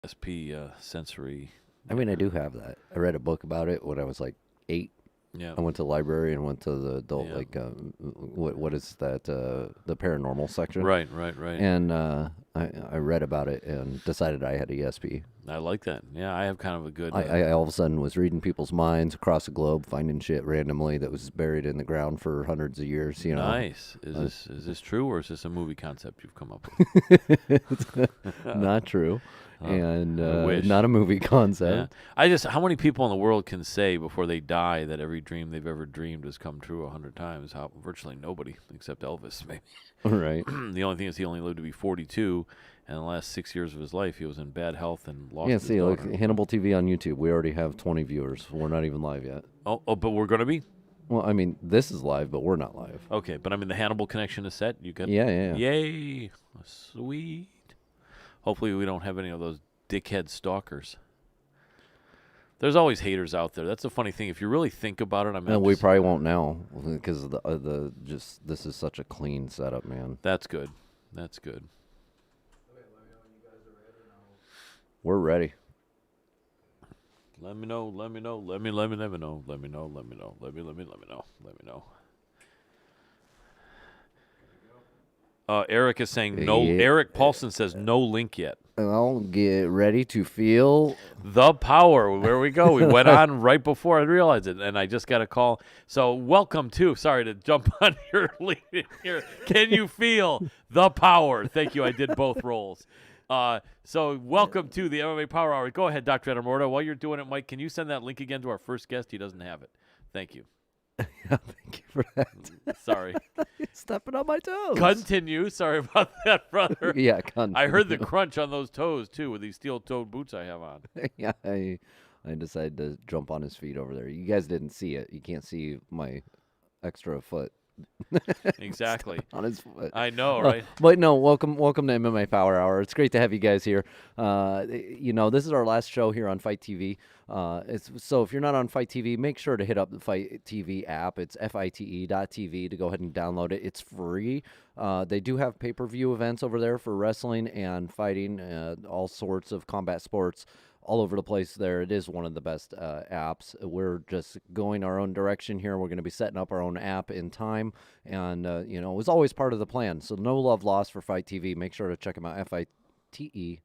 SP sensory. I mean, I do have that. I read a book about it when I was like 8. Yeah. I went to the library and went to the adult, Yeah. like, what is that, the paranormal section. Right. And I read about it and decided I had a ESP. I like that. Yeah, I have kind of a good. I all of a sudden was reading people's minds across the globe, finding shit randomly that was buried in the ground for hundreds of years. You know, Nice. Is this true, or is this a movie concept you've come up with? not true, and I wish. not a movie Yeah. concept. How many people in the world can say before they die that every dream they've ever dreamed has come true 100 times? Virtually nobody, except Elvis, maybe. Right. The only thing is he only lived to be 42, and the last 6 years of his life he was in bad health and lost Yeah. his See, daughter. like Hannibal TV on YouTube, we already have 20 viewers. We're not even live yet. Oh, but we're gonna be Well, I mean, this is live, but we're not live. okay. But I mean, the Hannibal connection is set. You can. Yeah. Yay! Sweet. Hopefully, we don't have any of those dickhead stalkers. There's always haters out there. That's the funny thing. If you really think about it, I mean, No, I'm we just- probably won't now because this is such a clean setup, man. That's good. That's good. We're ready. Let me know. Let me know. Let me know. Let me know. Let me know. Eric is saying no. Yeah. Eric Paulson says no link yet. Well, get ready to feel. The power. Where we go. We went on right before I realized it, and I just got a call. So welcome to. Sorry to jump on your lead here. Can you feel the power? Thank you. I did both roles. So welcome to the MMA Power Hour. Go ahead, Dr. Adam Roorda. While you're doing it, Mike, can you send that link again to our first guest? He doesn't have it. Thank you. Thank you for that. Sorry. Stepping on my toes. Continue. Sorry about that, brother. Yeah, continue. I heard the crunch on those toes, too, with these steel-toed boots I have on. Yeah, I decided to jump on his feet over there. You guys didn't see it. You can't see my extra foot Exactly. on his foot. I know, right? But no, welcome to MMA Power Hour. It's great to have you guys here. This is our last show here on Fight TV. So if you're not on Fight TV, make sure to hit up the Fight TV app. It's FITE.tv to go ahead and download it. It's free. They do have pay-per-view events over there for wrestling and fighting, all sorts of combat sports. All over the place there. It is one of the best apps. We're just going our own direction here. We're going to be setting up our own app in time. And, it was always part of the plan. So no love lost for Fight TV. Make sure to check them out, FITE.tv.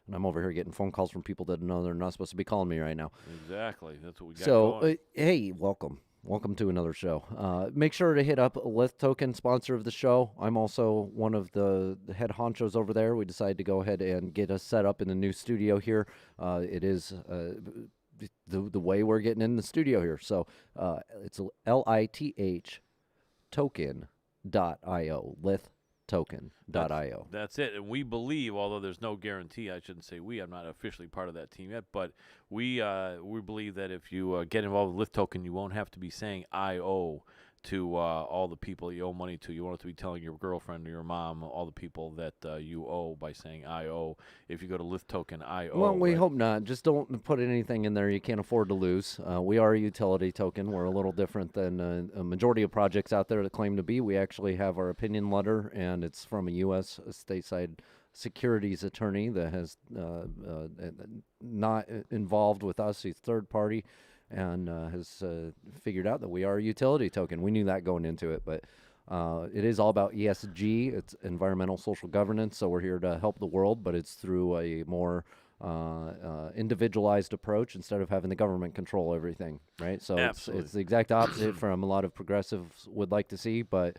And I'm over here getting phone calls from people that know they're not supposed to be calling me right now. Exactly. That's what we got So, going. hey, welcome. Welcome to another show. Make sure to hit up Lith Token, sponsor of the show. I'm also one of the head honchos over there. We decided to go ahead and get us set up in the new studio here. It is the way we're getting in the studio here. So it's LITH token.io, lithtoken.io. That's it. And we believe, although there's no guarantee, I shouldn't say we, I'm not officially part of that team yet, but we believe that if you get involved with Lift Token, you won't have to be saying I owe to all the people you owe money to. You won't have to be telling your girlfriend or your mom all the people that you owe by saying I owe. If you go to Lift Token, I owe. Well, we right? hope not. Just don't put anything in there you can't afford to lose. We are a utility token. We're a little different than a majority of projects out there that claim to be. We actually have our opinion letter, and it's from a U.S. stateside securities attorney that has not involved with us. He's third party and has figured out that we are a utility token. We knew that going into it, but it is all about ESG. It's environmental social governance, so we're here to help the world, but it's through a more individualized approach instead of having the government control everything, right? So it's the exact opposite from a lot of progressives would like to see, but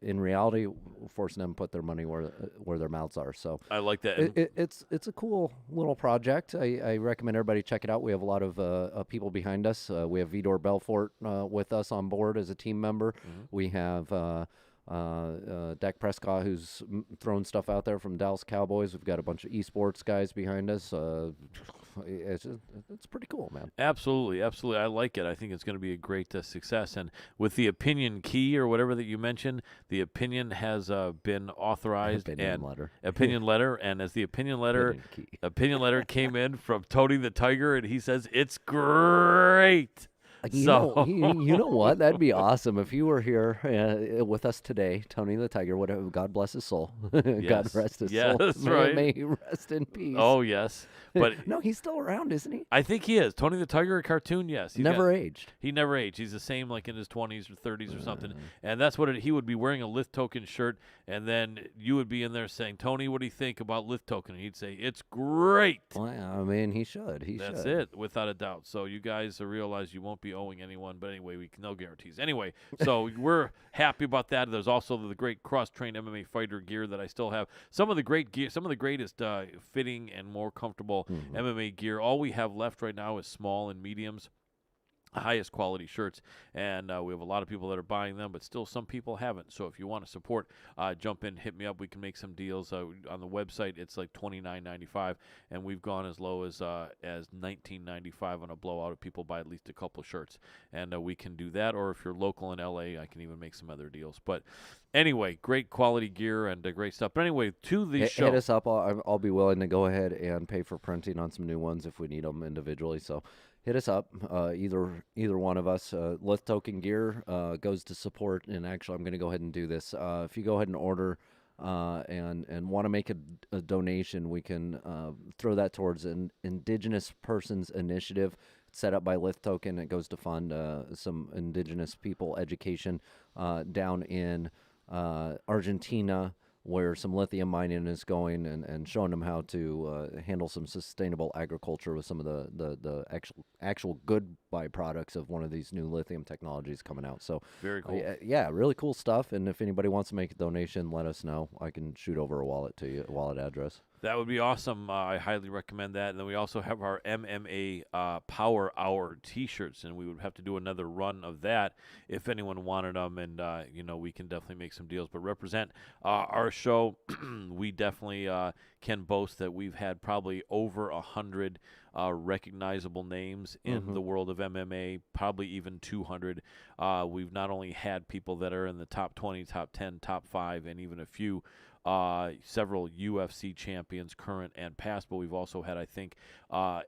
in reality, we're forcing them to put their money where their mouths are. So I like that. It's a cool little project. I recommend everybody check it out. We have a lot of people behind us. We have Vidor Belfort with us on board as a team member. Mm-hmm. We have Dak Prescott, who's throwing stuff out there from Dallas Cowboys. We've got a bunch of esports guys behind us. It's pretty cool, man. Absolutely. I like it. I think it's going to be a great success. And with the opinion key or whatever that you mentioned, the opinion has been authorized. Opinion letter. Opinion letter. And as the opinion letter came in from Tony the Tiger, and he says, it's great. You know what? That'd be awesome if you were here with us today, Tony the Tiger. Whatever, God bless his soul. God Yes. rest his Yes, soul. right. May he rest in peace. Oh, yes. But No, he's still around, isn't he? I think he is. Tony the Tiger, a cartoon, yes. Never aged. He never aged. He's the same, like in his 20s or 30s or something. And that's what he would be wearing a Lift Token shirt, and then you would be in there saying, Tony, what do you think about Lift Token? And he'd say, it's great. Well, I mean, he should. That's it, without a doubt. So you guys realize you won't be owing anyone, but anyway, no guarantees. Anyway, so we're happy about that. There's also the great cross-trained MMA fighter gear that I still have. Some of the great gear, some of the greatest fitting and more comfortable MMA gear. All we have left right now is small and mediums. Highest quality shirts, and we have a lot of people that are buying them, but still some people haven't. So if you want to support, jump in, hit me up. We can make some deals on the website. It's like $29.95, and we've gone as low as $19.95 on a blowout if people buy at least a couple shirts, and we can do that. Or if you're local in LA, I can even make some other deals. But anyway, great quality gear and great stuff. But anyway, to the show. Hit us up. I'll be willing to go ahead and pay for printing on some new ones if we need them individually. So hit us up, either one of us. Lift Token gear goes to support, and actually I'm going to go ahead and do this. If you go ahead and order and want to make a donation, we can throw that towards an Indigenous Persons Initiative set up by Lift Token. It goes to fund some Indigenous people education down in Argentina, where some lithium mining is going, and showing them how to handle some sustainable agriculture with some of the actual good byproducts of one of these new lithium technologies coming out. So very cool. Yeah, really cool stuff. And if anybody wants to make a donation, let us know. I can shoot over a wallet to you, a wallet address. That would be awesome. I highly recommend that. And then we also have our MMA Power Hour T-shirts, and we would have to do another run of that if anyone wanted them. And we can definitely make some deals. But represent our show. We definitely can boast that we've had probably over 100 recognizable names in the world of MMA, probably even 200. We've not only had people that are in the top 20, top 10, top 5, and even a few several UFC champions, current and past, but we've also had, I think,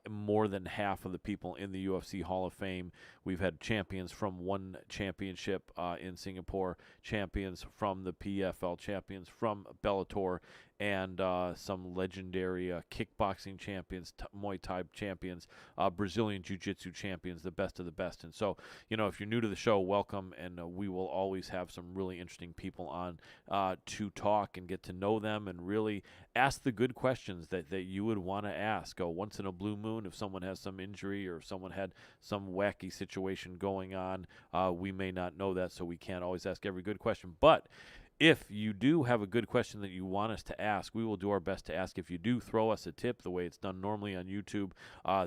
more than half of the people in the UFC Hall of Fame. We've had champions from one championship in Singapore, champions from the PFL, champions from Bellator, and some legendary kickboxing champions, Muay Thai champions, Brazilian Jiu-Jitsu champions, the best of the best. And so, if you're new to the show, welcome, and we will always have some really interesting people on to talk and get to know them and really ask the good questions that you would want to ask. Once in a blue moon, if someone has some injury or if someone had some wacky situation going on, we may not know that, so we can't always ask every good question. But if you do have a good question that you want us to ask, we will do our best to ask. If you do throw us a tip the way it's done normally on YouTube,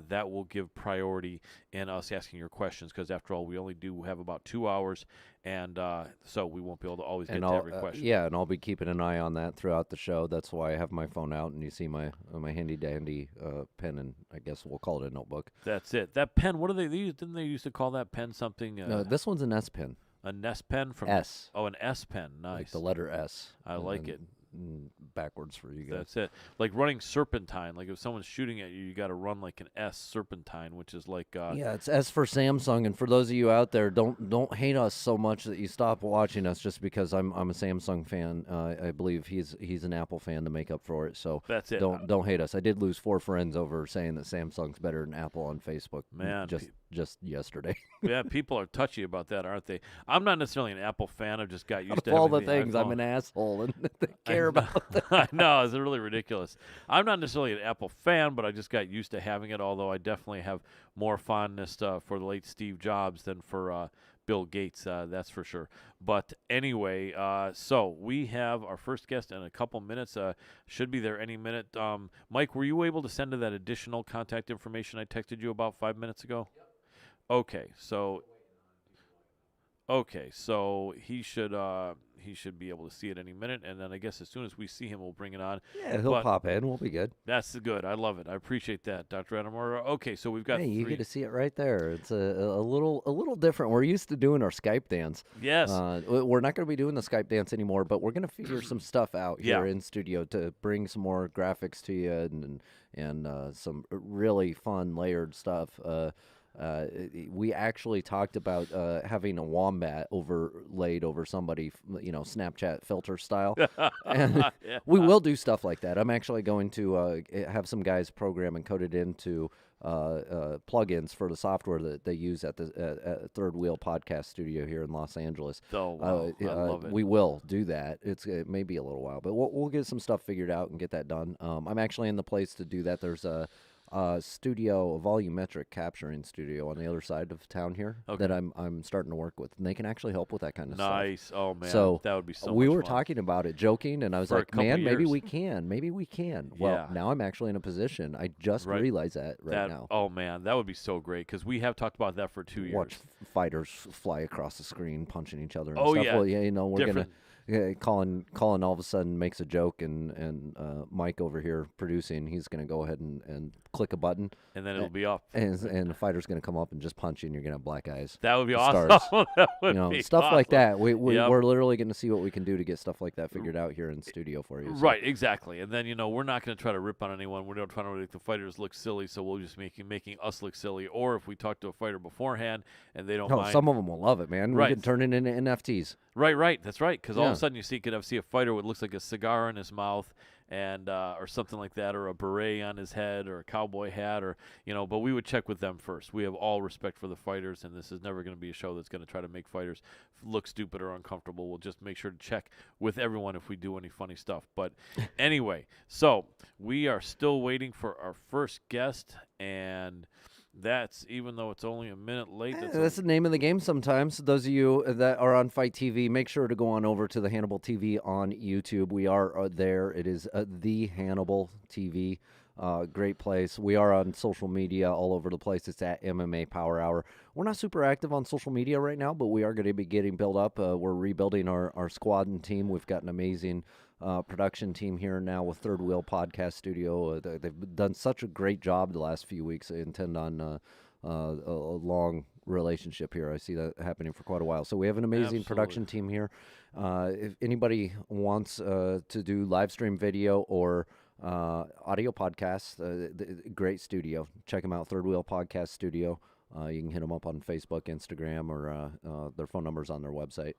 that will give priority in us asking your questions, because after all, we only do have about 2 hours, and so we won't be able to always get to every question. Yeah, and I'll be keeping an eye on that throughout the show. That's why I have my phone out, and you see my handy-dandy pen, and I guess we'll call it a notebook. That's it. That pen, what do they use? Didn't they used to call that pen something? No, this one's an S pen. A Ness pen from S. Oh, an S pen. Nice. Like the letter S. I like it. Backwards for you guys. That's it. Like running serpentine. Like if someone's shooting at you, you got to run like an S serpentine, which is like. Yeah, it's S for Samsung. And for those of you out there, don't hate us so much that you stop watching us just because I'm a Samsung fan. I believe he's an Apple fan to make up for it. So that's it. Don't hate us. I did lose 4 friends over saying that Samsung's better than Apple on Facebook. Man, just yesterday. Yeah, people are touchy about that, aren't they? I'm not necessarily an Apple fan. I've just got used to all having the things. iPhone. I'm an asshole and they care about that. I know, it's really ridiculous. I'm not necessarily an Apple fan, but I just got used to having it, although I definitely have more fondness for the late Steve Jobs than for Bill Gates, that's for sure. But anyway, so we have our first guest in a couple minutes. Should be there any minute. Mike, were you able to send to that additional contact information I texted you about 5 minutes ago? Yep. Okay, so he should be able to see it any minute, and then I guess as soon as we see him, we'll bring it on. Yeah, he'll pop in. We'll be good. That's good. I love it. I appreciate that, Dr. Adamora. Okay, so we've got. Hey, you get to see it right there. It's a little different. We're used to doing our Skype dance. Yes. We're not going to be doing the Skype dance anymore, but we're going to figure some stuff out here in studio to bring some more graphics to you and some really fun layered stuff. We actually talked about having a wombat overlaid over somebody, Snapchat filter style. And Yeah. we will do stuff like that. I'm actually going to have some guys program and code it into plugins for the software that they use at the Third Wheel Podcast Studio here in Los Angeles. Oh, wow. I love it. We will do that. It may be a little while, but we'll get some stuff figured out and get that done. I'm actually in the place to do that. There's a studio, a volumetric capturing studio on the other side of town here that I'm starting to work with, and they can actually help with that kind of stuff. Nice. Oh man, So that would be so. we much were fun. talking about it, joking, and I was For a like, couple "Man, maybe years. we can. Well, Yeah. now I'm actually in a position. I just Right. realized that that, now. Oh man, that would be so great because we have talked about that for 2 years. Watch fighters fly across the screen, punching each other. And Oh, stuff. yeah. Well, yeah, we're Different. Colin all of a sudden makes a joke, and Mike over here producing, he's gonna go ahead and click a button, And then it'll be up. and the fighter's gonna come up and just punch you, and you're gonna have black eyes. That would be Stars. awesome. That would be Stuff like awesome. that. Yep. We're literally going to see what we can do to get stuff like that figured out here in studio for you. So. Right, exactly. And then we're not going to try to rip on anyone. We're not trying to make the fighters look silly, so we'll just making us look silly. Or if we talk to a fighter beforehand and they don't Oh, mind. some of them will love it, man. Right. We can turn it into NFTs. Right. That's right. Because all of Yeah. a sudden you see a fighter with looks like a cigar in his mouth, and or something like that, or a beret on his head, or a cowboy hat, or But we would check with them first. We have all respect for the fighters, and this is never going to be a show that's going to try to make fighters look stupid or uncomfortable. We'll just make sure to check with everyone if we do any funny stuff. But anyway, so we are still waiting for our first guest, and that's even though it's only a minute late. That's the name of the game sometimes. Those of you that are on Fight TV, make sure to go on over to the Hannibal TV on YouTube. We are there. It is the Hannibal TV. Great place. We are on social media all over the place. It's at MMA Power Hour. We're not super active on social media right now, but we are going to be getting built up. We're rebuilding our squad and team. We've got an amazing production team here now with Third Wheel Podcast Studio. They've done such a great job the last few weeks. I intend on a long relationship here. I see that happening for quite a while. So we have an amazing production team here. If anybody wants to do live stream video or audio podcasts, great studio. Check them out, Third Wheel Podcast Studio. You can hit them up on Facebook, Instagram, or their phone numbers on their website.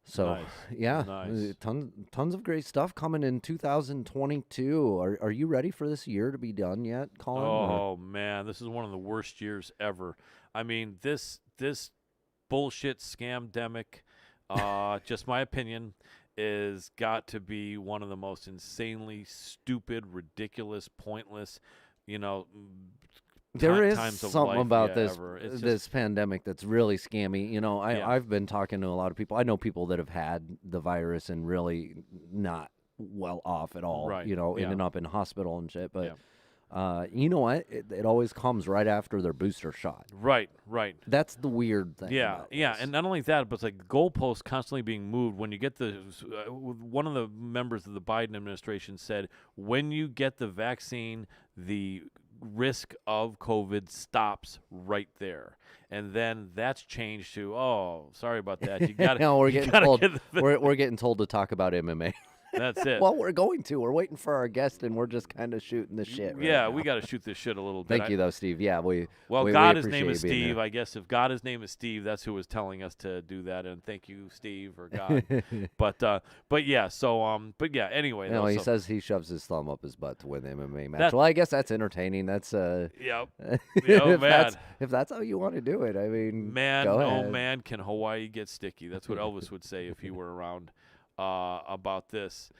So, Nice. yeah, Nice. tons of great stuff coming in 2022. Are you ready for this year to be done yet, Colin? Oh man, this is one of the worst years ever. I mean, this bullshit scamdemic, just my opinion, is got to be one of the most insanely stupid, ridiculous, pointless, There is times of something life, about yeah, this ever. It's this pandemic that's really scammy. Yeah. I've been talking to a lot of people. I know people that have had the virus and really not well off at all. Right, Ending up in hospital and shit. But Yeah. you know what? It always comes right after their booster shot. Right. That's the weird thing. Yeah, about yeah, this. and not only that, but it's like goalposts constantly being moved. When you get one of the members of the Biden administration said, when you get the vaccine, the risk of COVID stops right there, and then that's changed to, oh, sorry about that. You got to. No, we're getting told. Get We're getting told to talk about MMA. that's it. Well, we're going to. We're waiting for our guest, and we're just kind of shooting the shit. Right yeah, now. we got to shoot this shit a little bit. Thank you, though, Steve. Yeah, we. Well, we God, his name appreciate is you being Steve. there. I guess if God, his name is Steve, that's who was telling us to do that. And thank you, Steve, or God. but yeah. So but yeah. Anyway, No, though, he so- says he shoves his thumb up his butt to win the MMA match. That- Well, I guess that's entertaining. That's Yep. if man. that's how you want to do it. I mean, Man, go oh ahead. man, can Hawaii get sticky? That's what Elvis would say if he were around about this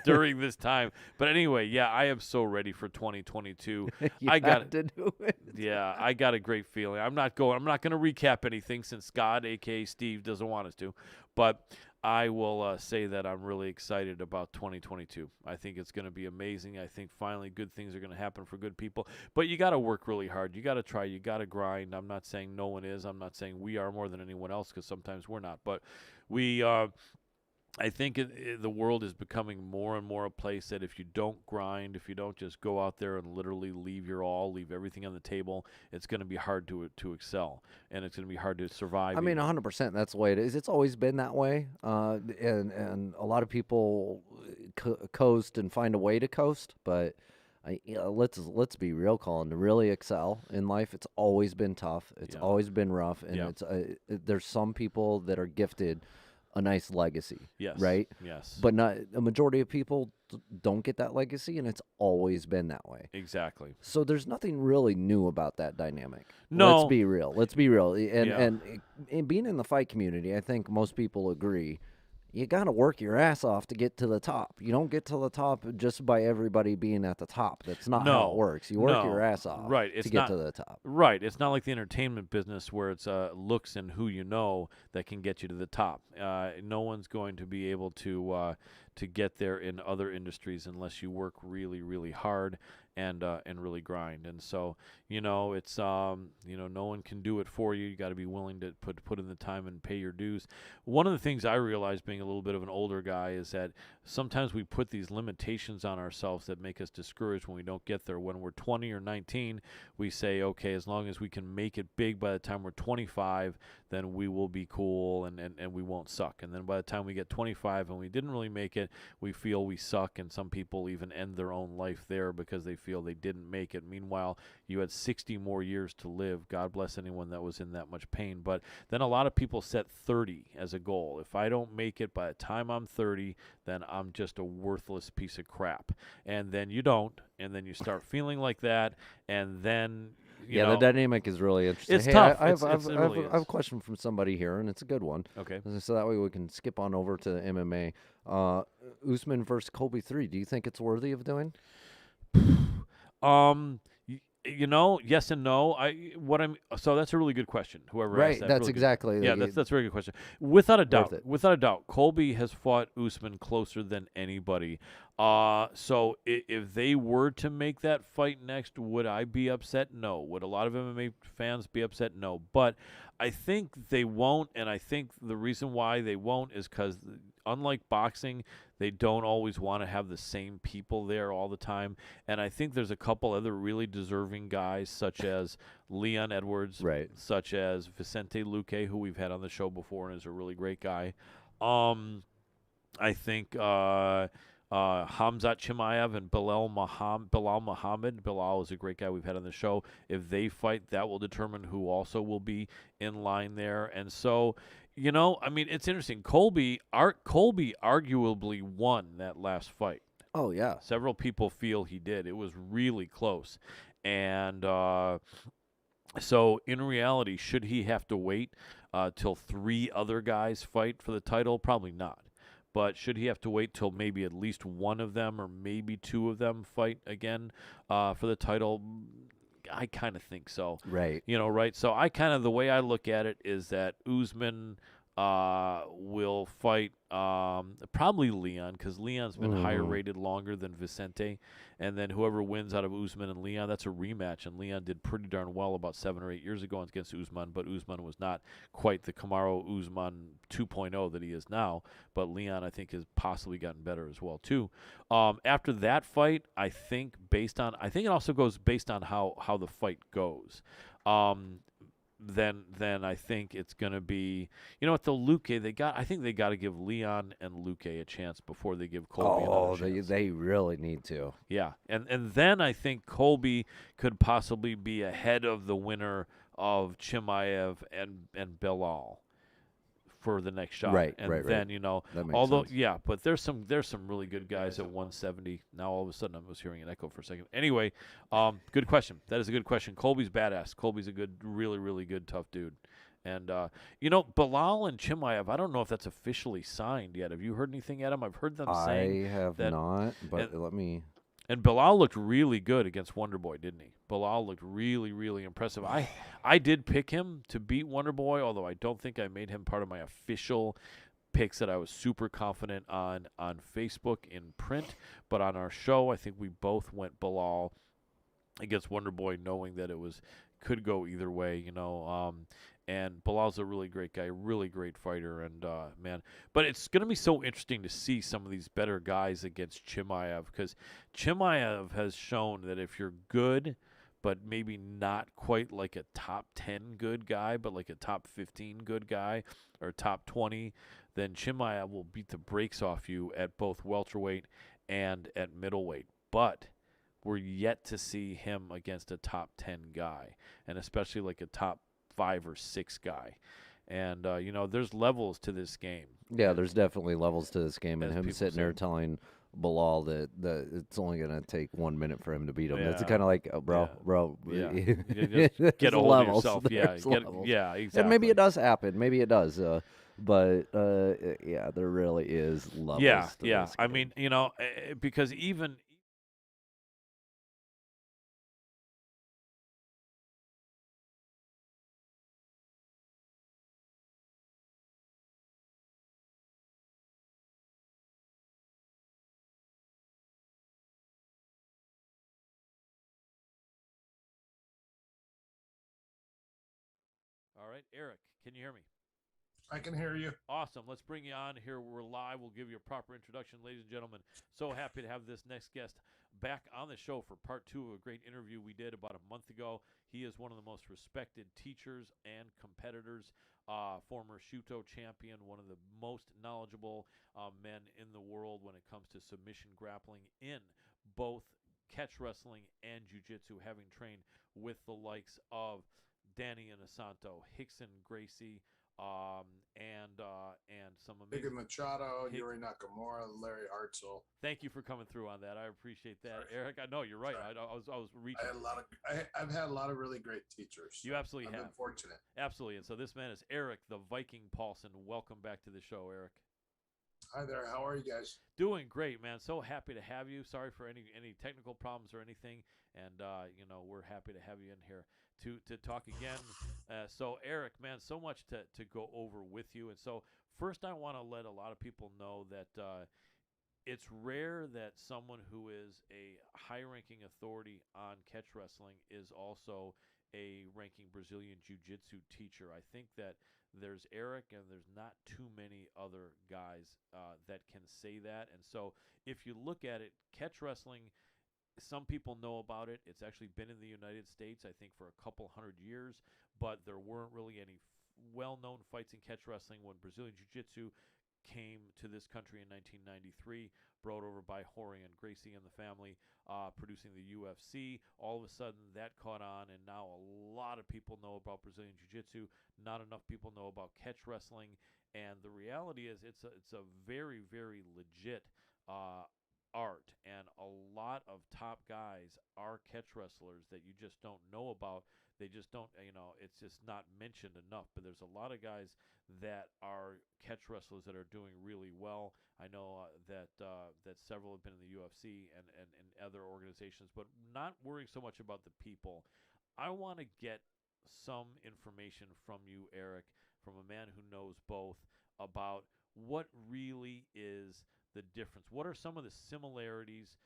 during this time. But anyway, yeah, I am so ready for 2022. You I got have to do it. Yeah, I got a great feeling. I'm not going to recap anything since God, aka Steve, doesn't want us to. But I will say that I'm really excited about 2022. I think it's going to be amazing. I think finally good things are going to happen for good people. But you got to work really hard. You got to try. You got to grind. I'm not saying no one is. I'm not saying we are more than anyone else, because sometimes we're not. But we I think the world is becoming more and more a place that if you don't grind, if you don't just go out there and literally leave your all, leave everything on the table, it's going to be hard to excel, and it's going to be hard to survive. I mean, 100%. That's the way it is. It's always been that way, and a lot of people coast and find a way to coast, but let's be real, Colin. To really excel in life, it's always been tough. It's Yeah. always been rough, and Yeah. there's some people that are gifted a nice legacy, Yes. right? Yes. But not a majority of people don't get that legacy, and it's always been that way. Exactly. So there's nothing really new about that dynamic. No. Let's be real. Let's be real. And Yeah. and being in the fight community, I think most people agree. You got to work your ass off to get to the top. You don't get to the top just by everybody being at the top. That's not how No. it works. You work No. your ass off Right. It's to get not to the top. right. It's not like the entertainment business where it's looks and who you know that can get you to the top. No one's going to be able to get there in other industries unless you work really, really hard and really grind. And so, it's no one can do it for you. You got to be willing to put in the time and pay your dues. One of the things I realized being a little bit of an older guy is that sometimes we put these limitations on ourselves that make us discouraged when we don't get there. When we're 20 or 19, we say, okay, as long as we can make it big by the time we're 25, then we will be cool and we won't suck. And then by the time we get 25 and we didn't really make it, we feel we suck, and some people even end their own life there because they feel they didn't make it. Meanwhile, you had 60 more years to live. God bless anyone that was in that much pain. But then a lot of people set 30 as a goal. If I don't make it by the time I'm 30, then I'm just a worthless piece of crap. And then you don't, and then you start feeling like that, and then The dynamic is really interesting. It's Hey, tough. I Really have a is. question from somebody here, and it's a good one. Okay. So that way we can skip on over to MMA. Usman versus Colby 3. Do you think it's worthy of doing? Yes and no. So that's a really good question. Whoever asked that, That's really good. exactly. Yeah, that's a very good question. Without a doubt, it. Colby has fought Usman closer than anybody. So if they were to make that fight next, would I be upset? No. Would a lot of MMA fans be upset? No. But I think they won't, and I think the reason why they won't is because, unlike boxing, they don't always want to have the same people there all the time. And I think there's a couple other really deserving guys, such as Leon Edwards, Right. such as Vicente Luque, who we've had on the show before and is a really great guy. I think Hamzat Chimaev and Bilal Muhammad. Bilal is a great guy we've had on the show. If they fight, that will determine who also will be in line there. And so, it's interesting. Colby arguably won that last fight. Oh, yeah. Several people feel he did. It was really close. And so, in reality, should he have to wait till 3 other guys fight for the title? Probably not. But should he have to wait till maybe at least one of them or maybe 2 of them fight again for the title? I kind of think so. Right. Right? So the way I look at it is that Usman will fight probably Leon, because Leon's been higher rated longer than Vicente. And then whoever wins out of Usman and Leon, that's a rematch. And Leon did pretty darn well about 7 or 8 years ago against Usman, but Usman was not quite the Kamaru Usman 2.0 that he is now. But Leon, I think, has possibly gotten better as well, too. After that fight, I think it also goes based on how the fight goes. Then I think it's going to be, at the Luque, I think they got to give Leon and Luque a chance before they give Colby another chance. They really need to. Yeah, and then I think Colby could possibly be ahead of the winner of Chimaev and Bilal for the next shot. Right, and right. then, That makes although, sense. yeah, but there's some really good guys at 170. Now all of a sudden I was hearing an echo for a second. Anyway, good question. That is a good question. Colby's badass. Colby's a good, really, really good, tough dude. And, Bilal and Chimaev, I don't know if that's officially signed yet. Have you heard anything, Adam? I've heard them saying I have that, not, but let me... And Bilal looked really good against Wonderboy, didn't he? Bilal looked really, really impressive. I did pick him to beat Wonderboy, although I don't think I made him part of my official picks that I was super confident on Facebook in print. But on our show, I think we both went Bilal against Wonderboy, knowing that could go either way, and Bilal's a really great guy, really great fighter, and man. But it's going to be so interesting to see some of these better guys against Chimaev, because Chimaev has shown that if you're good, but maybe not quite like a top 10 good guy, but like a top 15 good guy or top 20, then Chimaev will beat the brakes off you at both welterweight and at middleweight. But we're yet to see him against a top 10 guy, and especially like a top 5 or 6 guy. And there's levels to this game. Yeah, there's definitely levels to this game, and As him people sitting there say. telling Bilal that it's only going to take 1 minute for him to beat him. It's Yeah. kind of like, Yeah. bro. Yeah. There's Get a hold of levels. yourself. There's levels. Yeah, exactly. And maybe it does happen. Maybe it does. But yeah, there really is levels. Yeah, to yeah. this I game. mean, because even all right, Eric, can you hear me? I can hear you. Awesome. Let's bring you on here. We're live. We'll give you a proper introduction, ladies and gentlemen. So happy to have this next guest back on the show for part 2 of a great interview we did about a month ago. He is one of the most respected teachers and competitors, former Shuto champion, one of the most knowledgeable men in the world when it comes to submission grappling in both catch wrestling and jiu-jitsu, having trained with the likes of Danny Inosanto, Hickson Gracie, and some amazing. Higa Machado, Hig- Yuri Nakamura, Larry Hartzell. Thank you for coming through on that. I appreciate that, Sorry. Eric. I know you're right. Sorry. I was reaching. I've had a lot of really great teachers. You absolutely I've have. been fortunate. Absolutely. And so this man is Eric, the Viking Paulson. Welcome back to the show, Eric. Hi there. How are you guys? Doing great, man. So happy to have you. Sorry for any technical problems or anything, and we're happy to have you in here to talk again. So Eric, man, so much to go over with you. And so first, I want to let a lot of people know that it's rare that someone who is a high-ranking authority on catch wrestling is also a ranking Brazilian Jiu-Jitsu teacher. I think that there's Eric, and there's not too many other guys that can say that. And so if you look at it, catch wrestling, some people know about it. It's actually been in the United States, I think, for a couple hundred years, but there weren't really any well-known fights in catch wrestling when Brazilian Jiu-Jitsu came to this country in 1993, brought over by Jorge and Gracie and the family, producing the UFC. All of a sudden, that caught on, and now a lot of people know about Brazilian Jiu-Jitsu. Not enough people know about catch wrestling, and the reality is it's a very, very legit art, and a lot of top guys are catch wrestlers that you just don't know about. They just don't, it's just not mentioned enough. But there's a lot of guys that are catch wrestlers that are doing really well. I know that several have been in the UFC and other organizations, but not worrying so much about the people. I want to get some information from you, Eric, from a man who knows both, about what really is the difference. What are some of the similarities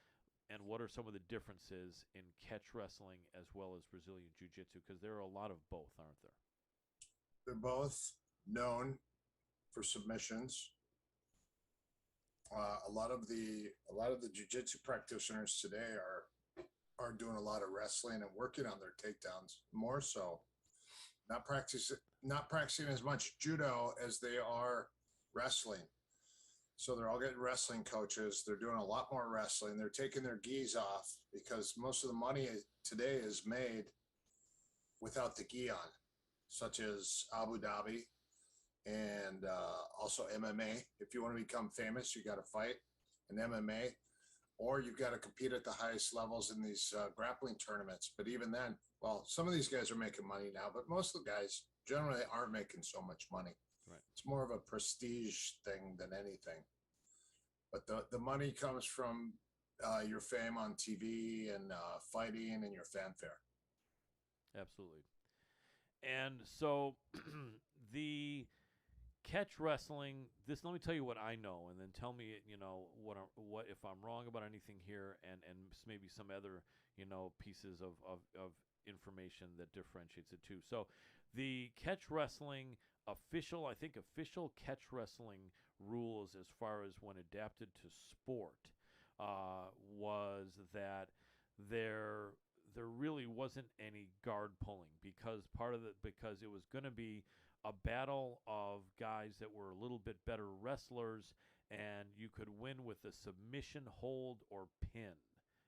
and what are some of the differences in catch wrestling as well as Brazilian Jiu-Jitsu? Because there are a lot of both, aren't there? They're both known for submissions. A lot of the jiu-jitsu practitioners today are doing a lot of wrestling and working on their takedowns more so. Not practicing as much judo as they are wrestling. So they're all getting wrestling coaches. They're doing a lot more wrestling. They're taking their gis off because most of the money today is made without the gi on, such as Abu Dhabi and also MMA. If you want to become famous, you got to fight in MMA, or you've got to compete at the highest levels in these grappling tournaments. But even then, well, some of these guys are making money now, but most of the guys generally aren't making so much money. Right. It's more of a prestige thing than anything. But the money comes from your fame on TV and fighting and your fanfare. Absolutely. And so the catch wrestling, let me tell you what I know, and then tell me, what if I'm wrong about anything here, and maybe some other, pieces of information that differentiates it too. So the catch wrestling official catch wrestling rules as far as when adapted to sport was that there really wasn't any guard pulling because it was going to be a battle of guys that were a little bit better wrestlers, and you could win with a submission, hold, or pin.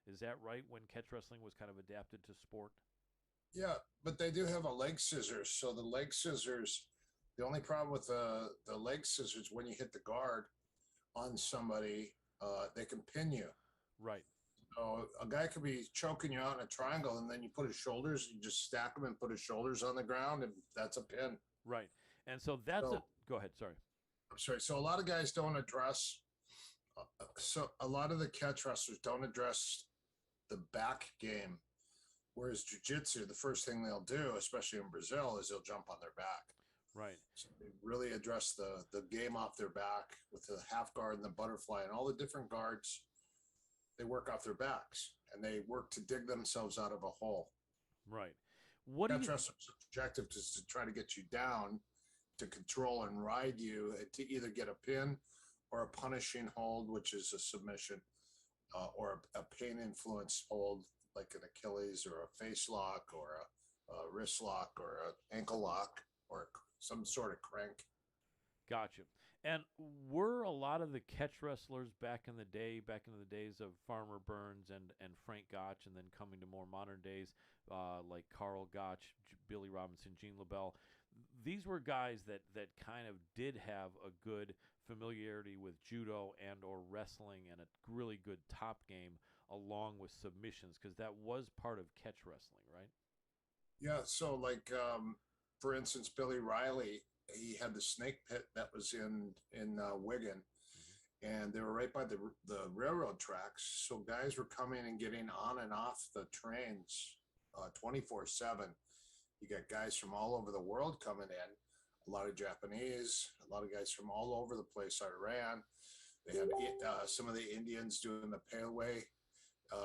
Is that right? When catch wrestling was kind of adapted to sport? Yeah, but they do have a leg scissors. So the leg scissors, the only problem with the leg scissors, when you hit the guard on somebody, they can pin you. Right. So a guy could be choking you out in a triangle, and then you put his shoulders, you just stack them and put his shoulders on the ground, and that's a pin. Right. And so that's So go ahead. Sorry. I'm sorry. So a lot of guys don't address. So a lot of the catch wrestlers don't address the back game. Whereas jiu-jitsu, the first thing they'll do, especially in Brazil, is they'll jump on their back. Right. So they really address the game off their back with the half guard and the butterfly and all the different guards. They work off their backs and they work to dig themselves out of a hole. Right. What do Catch you wrestler's objective is to try to get you down, to control and ride you, and to either get a pin or a punishing hold, which is a submission, or a pain influence hold, like an Achilles or a face lock or a wrist lock or an ankle lock or some sort of crank. Gotcha. And were a lot of the catch wrestlers back in the days of Farmer Burns and Frank Gotch, and then coming to more modern days, like Carl Gotch, Billy Robinson, Gene LaBelle, these were guys that kind of did have a good familiarity with judo and or wrestling and a really good top game along with submissions, because that was part of catch wrestling, right? Yeah. So like, for instance, Billy Riley, he had the snake pit that was in Wigan, and they were right by the railroad tracks. So guys were coming and getting on and off the trains 24/7. You got guys from all over the world coming in, a lot of Japanese, a lot of guys from all over the place, Iran. They had some of the Indians doing the Paleway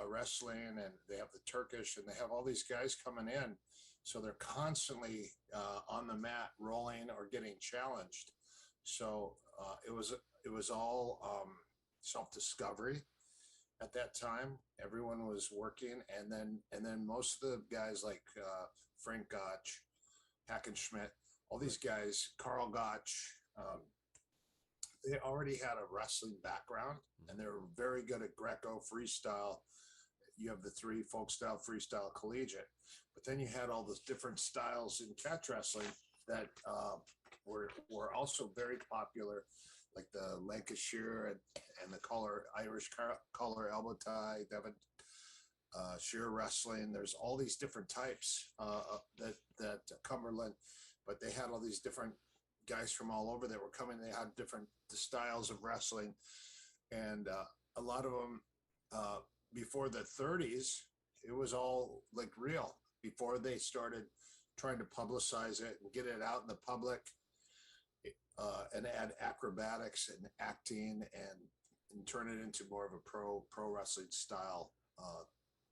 wrestling, and they have the Turkish, and they have all these guys coming in. So they're constantly on the mat, rolling or getting challenged. So it was all self-discovery at that time. Everyone was working, and then most of the guys like Frank Gotch, Hackenschmidt, all these guys, Carl Gotch, they already had a wrestling background, and they were very good at Greco, freestyle. You have the three: folk style, freestyle, collegiate. But then you had all those different styles in catch wrestling that were also very popular, like the Lancashire and the Irish collar elbow tie, Devon sheer wrestling. There's all these different types that Cumberland, but they had all these different guys from all over that were coming. They had different styles of wrestling, and a lot of them before the 30s, it was all like real. Before they started trying to publicize it and get it out in the public, and add acrobatics and acting and turn it into more of a pro wrestling style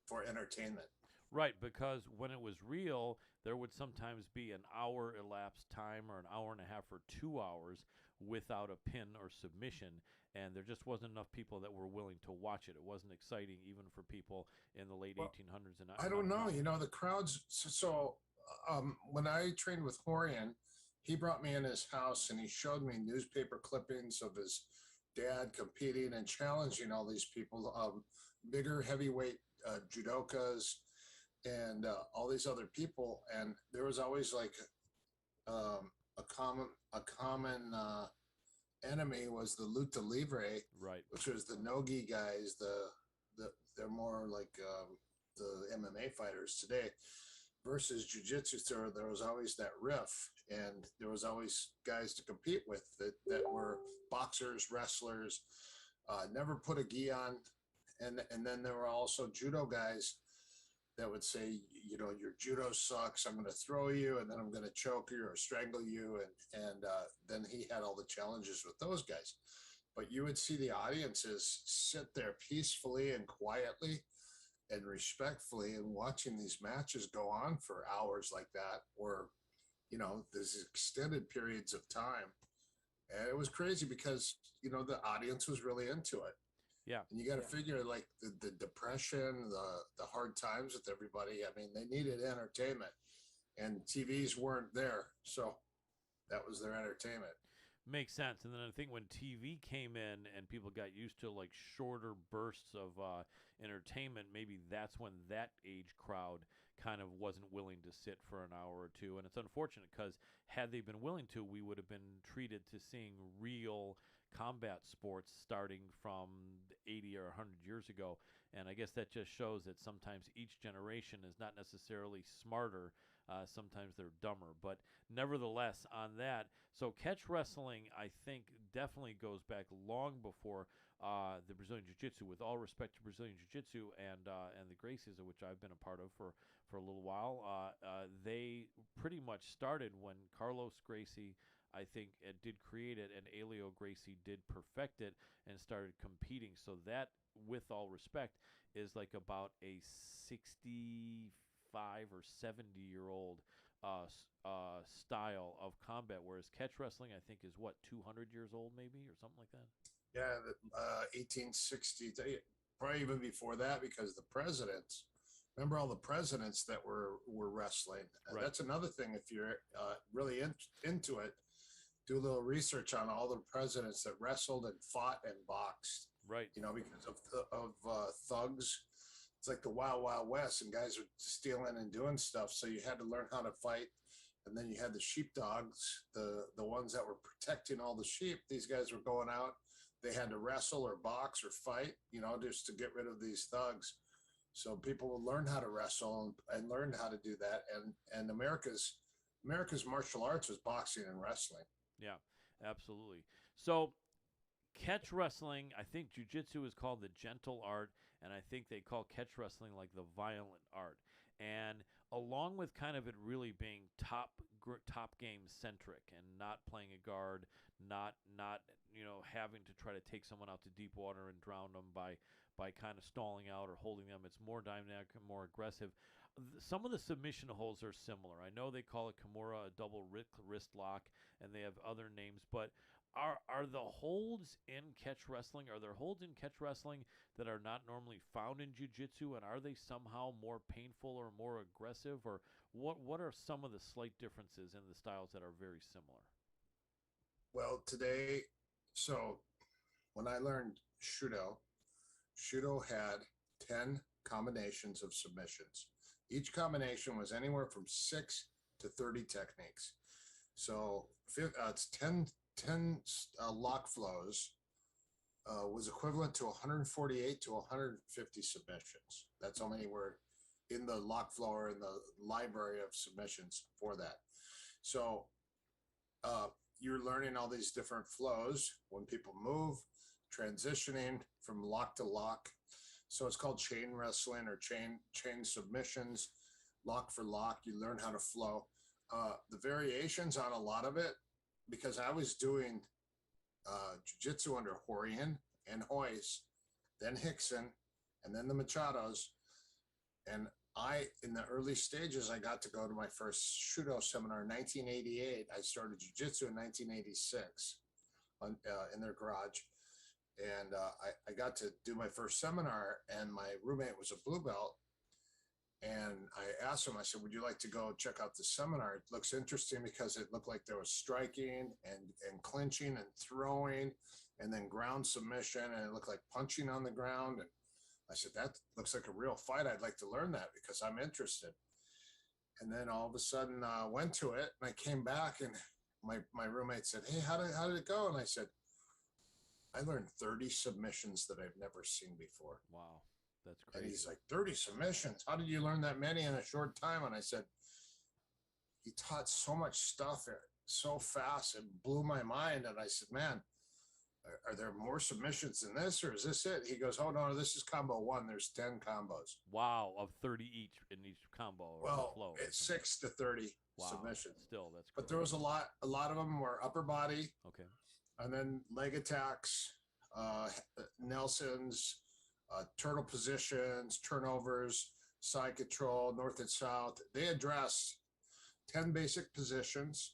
for entertainment. Right, because when it was real, there would sometimes be an hour elapsed time or an hour and a half or 2 hours without a pin or submission, and there just wasn't enough people that were willing to watch it. It wasn't exciting even for people in the late 1800s. And I don't know, the crowds. So when I trained with Horian, he brought me in his house and he showed me newspaper clippings of his dad competing and challenging all these people, bigger heavyweight judokas, and all these other people, and there was always like a common enemy was the luta libre, right, which was the nogi guys. They're more like the MMA fighters today, versus jiu-jitsu. So there was always that riff, and there was always guys to compete with that were boxers, wrestlers, never put a gi on, and then there were also judo guys that would say, your judo sucks, I'm going to throw you, and then I'm going to choke you or strangle you. And then he had all the challenges with those guys. But you would see the audiences sit there peacefully and quietly and respectfully and watching these matches go on for hours like that, or, there's extended periods of time. And it was crazy because, the audience was really into it. Yeah. And you got to figure like the depression, the hard times with everybody. I mean, they needed entertainment, and TVs weren't there. So that was their entertainment. Makes sense. And then I think when TV came in and people got used to like shorter bursts of entertainment, maybe that's when that age crowd kind of wasn't willing to sit for an hour or two. And it's unfortunate because had they been willing to, we would have been treated to seeing real combat sports starting from 80 or 100 years ago. And I guess that just shows that sometimes each generation is not necessarily smarter. Sometimes they're dumber. But nevertheless, on that, so catch wrestling, I think, definitely goes back long before the Brazilian Jiu-Jitsu. With all respect to Brazilian Jiu-Jitsu and the Gracies, of which I've been a part of for a little while, they pretty much started when Carlos Gracie, I think, did create it, and Elio Gracie did perfect it and started competing. So that, with all respect, is like about a 65 or 70-year-old style of combat, whereas catch wrestling, I think, is what, 200 years old maybe, or something like that? Yeah, 1860, probably even before that, because the presidents, remember all the presidents that were wrestling. Right. That's another thing. If you're really into it, do a little research on all the presidents that wrestled and fought and boxed. Right. You know, because of thugs. It's like the Wild Wild West, and guys are stealing and doing stuff. So you had to learn how to fight. And then you had the sheepdogs, the ones that were protecting all the sheep. These guys were going out. They had to wrestle or box or fight, you know, just to get rid of these thugs. So people will learn how to wrestle and learn how to do that. And America's martial arts was boxing and wrestling. Yeah, absolutely. So catch wrestling, I think jiu-jitsu is called the gentle art, and I think they call catch wrestling like the violent art. And along with kind of it really being top game centric and not playing a guard, not having to try to take someone out to deep water and drown them by kind of stalling out or holding them. It's more dynamic and more aggressive. Some of the submission holds are similar. I know they call it Kimura, a double wrist lock, and they have other names, but are the holds in catch wrestling, are there holds in catch wrestling that are not normally found in jiu-jitsu, and are they somehow more painful or more aggressive, or what are some of the slight differences in the styles that are very similar? Well, today, so when I learned Shudo had 10 combinations of submissions. Each combination was anywhere from 6 to 30 techniques. So it's 10 lock flows was equivalent to 148 to 150 submissions. That's how many were in the lock flow or in the library of submissions for that. So you're learning all these different flows when people move, transitioning from lock to lock. So it's called chain wrestling or chain submissions, lock for lock. You learn how to flow. The variations on a lot of it, because I was doing jiu-jitsu under Horian and Hoyce, then Hickson, and then the Machados. And in the early stages, I got to go to my first Shudo seminar in 1988. I started jiu-jitsu in 1986 in their garage. And I got to do my first seminar, and my roommate was a blue belt. And I asked him, I said, would you like to go check out the seminar? It looks interesting because it looked like there was striking and clinching and throwing and then ground submission. And it looked like punching on the ground. And I said, that looks like a real fight. I'd like to learn that because I'm interested. And then all of a sudden I went to it, and I came back, and my roommate said, hey, how did it go? And I said, I learned 30 submissions that I've never seen before. Wow. That's crazy. And he's like, 30 submissions? How did you learn that many in a short time? And I said, he taught so much stuff so fast, it blew my mind. And I said, man, are there more submissions than this, or is this it? He goes, oh, no, this is combo one. There's 10 combos. Wow, of 30 each in each combo. Or well, flow it's 6 to 30 wow. submissions. Still, that's crazy. But there was a lot of them were upper body. Okay. And then leg attacks, Nelsons, turtle positions, turnovers, side control, north and south. They addressed 10 basic positions.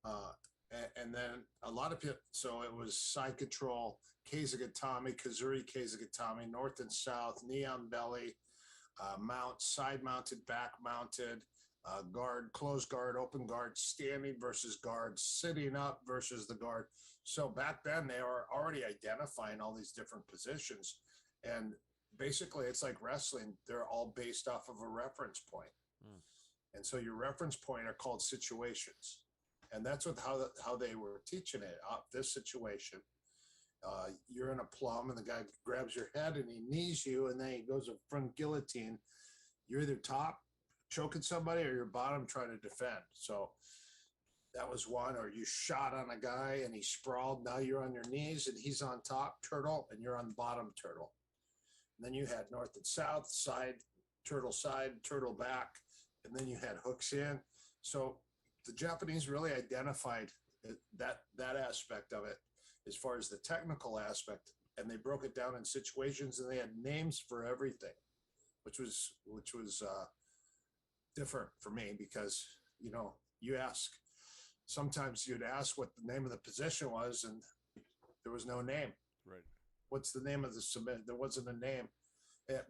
And then a lot of people, so it was side control, Keizagatami, Kazuri Keizagatami, north and south, knee on belly, mount, side mounted, back mounted, guard, closed guard, open guard, standing versus guard, sitting up versus the guard. So back then they were already identifying all these different positions. And basically it's like wrestling. They're all based off of a reference point. Mm. And so your reference point are called situations. And that's how they were teaching it. This situation, you're in a plum and the guy grabs your head and he knees you and then he goes a front guillotine. You're either top choking somebody or your bottom trying to defend. So that was one. Or you shot on a guy and he sprawled. Now you're on your knees and he's on top, turtle, and you're on bottom, turtle. And then you had north and south, side, turtle back, and then you had hooks in. So the Japanese really identified that aspect of it as far as the technical aspect, and they broke it down in situations and they had names for everything, which was different for me because, sometimes you'd ask what the name of the position was and there was no name. Right. What's the name of the submit? There wasn't a name,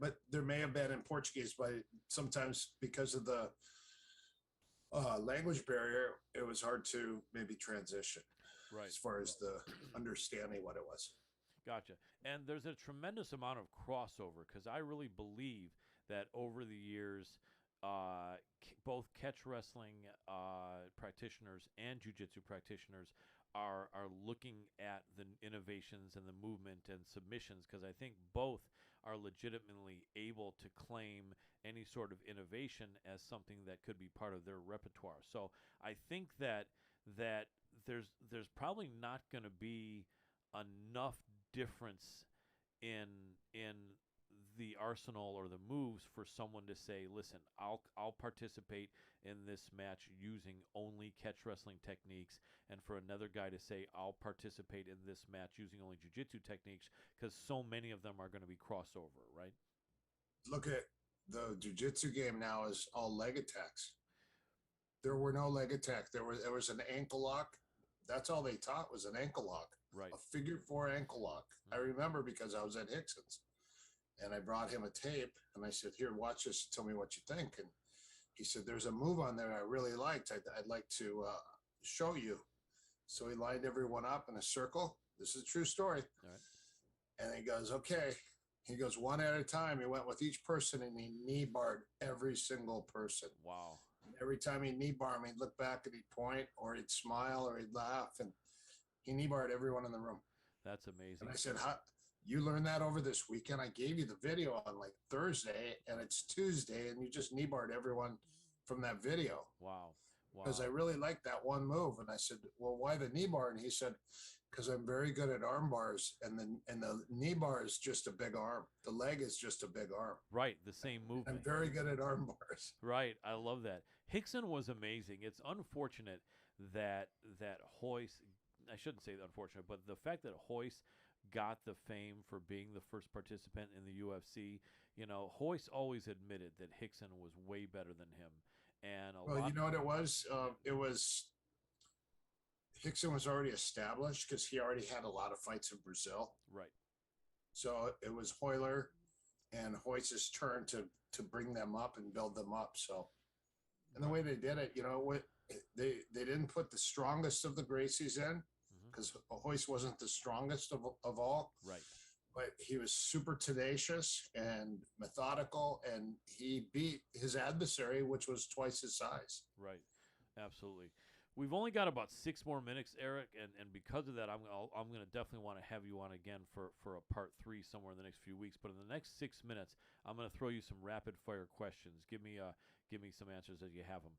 but there may have been in Portuguese, but sometimes because of the language barrier, it was hard to maybe transition as far as the understanding what it was. Gotcha. And there's a tremendous amount of crossover because I really believe that over the years, both catch wrestling practitioners and jiu-jitsu practitioners are looking at the innovations and the movement and submissions because I think both are legitimately able to claim any sort of innovation as something that could be part of their repertoire. So I think that there's probably not going to be enough difference in the arsenal or the moves for someone to say, listen, I'll participate in this match using only catch wrestling techniques, and for another guy to say, I'll participate in this match using only jiu-jitsu techniques, because so many of them are going to be crossover, right? Look at the jiu-jitsu game now is all leg attacks. There were no leg attacks. There was an ankle lock. That's all they taught was an ankle lock. Right. A figure 4 ankle lock. Mm-hmm. I remember because I was at Hickson's. And I brought him a tape and I said, here, watch this, tell me what you think. And he said, there's a move on there I really liked. I'd like to show you. So he lined everyone up in a circle. This is a true story. All right. And he goes, okay. He goes one at a time. He went with each person and he knee barred every single person. Wow. And every time he knee barred him, he'd look back and he'd point or he'd smile or he'd laugh. And he knee barred everyone in the room. That's amazing. And I said, you learned that over this weekend? I gave you the video on like Thursday and it's Tuesday and you just knee barred everyone from that video. Wow. Because I really liked that one move. And I said, well, why the knee bar? And he said, because I'm very good at arm bars and the knee bar is just a big arm. The leg is just a big arm. Right. The same movement. I'm very good at arm bars. Right. I love that. Hickson was amazing. It's unfortunate that Hoist, I shouldn't say unfortunate, but the fact that Hoist got the fame for being the first participant in the UFC. Hoist always admitted that Hickson was way better than him. And you know what it was? Hickson was already established because he already had a lot of fights in Brazil. Right. So it was Hoyler and Hoist's turn to bring them up and build them up. So, and the way they did it, they didn't put the strongest of the Gracies in, because Hoist wasn't the strongest of all. Right. But he was super tenacious and methodical, and he beat his adversary, which was twice his size. Right. Absolutely. We've only got about 6 more minutes, Eric, and because of that, I'm going to definitely want to have you on again for a part 3 somewhere in the next few weeks. But in the next 6 minutes, I'm going to throw you some rapid fire questions. Give me some answers as you have them.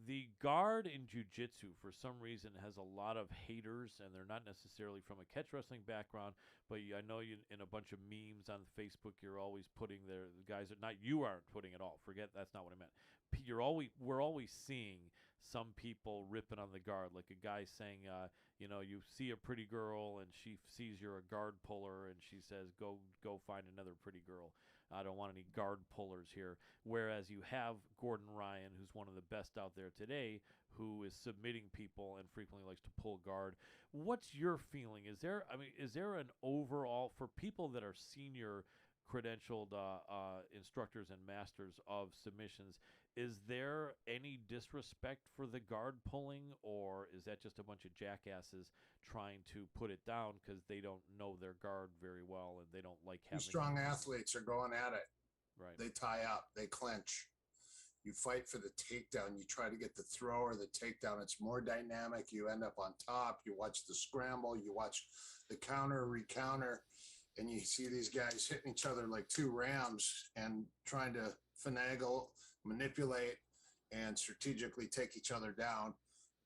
The guard in jiu-jitsu, for some reason, has a lot of haters, and they're not necessarily from a catch wrestling background, but I know you in a bunch of memes on Facebook, you're always putting the guys that not you aren't putting it all. Forget, that's not what I meant. We're always seeing some people ripping on the guard, like a guy saying, you see a pretty girl and she sees you're a guard puller, and she says, go find another pretty girl. I don't want any guard pullers here. Whereas you have Gordon Ryan, who's one of the best out there today, who is submitting people and frequently likes to pull guard. What's your feeling? Is there an overall, for people that are senior credentialed instructors and masters of submissions. Is there any disrespect for the guard pulling, or is that just a bunch of jackasses trying to put it down because they don't know their guard very well and they don't like Two having strong athletes are going at it. right? They tie up, they clinch. You fight for the takedown. You try to get the throw or the takedown. It's more dynamic. You end up on top. You watch the scramble. You watch the counter, recounter, and you see these guys hitting each other like two rams and trying to finagle, manipulate, and strategically take each other down.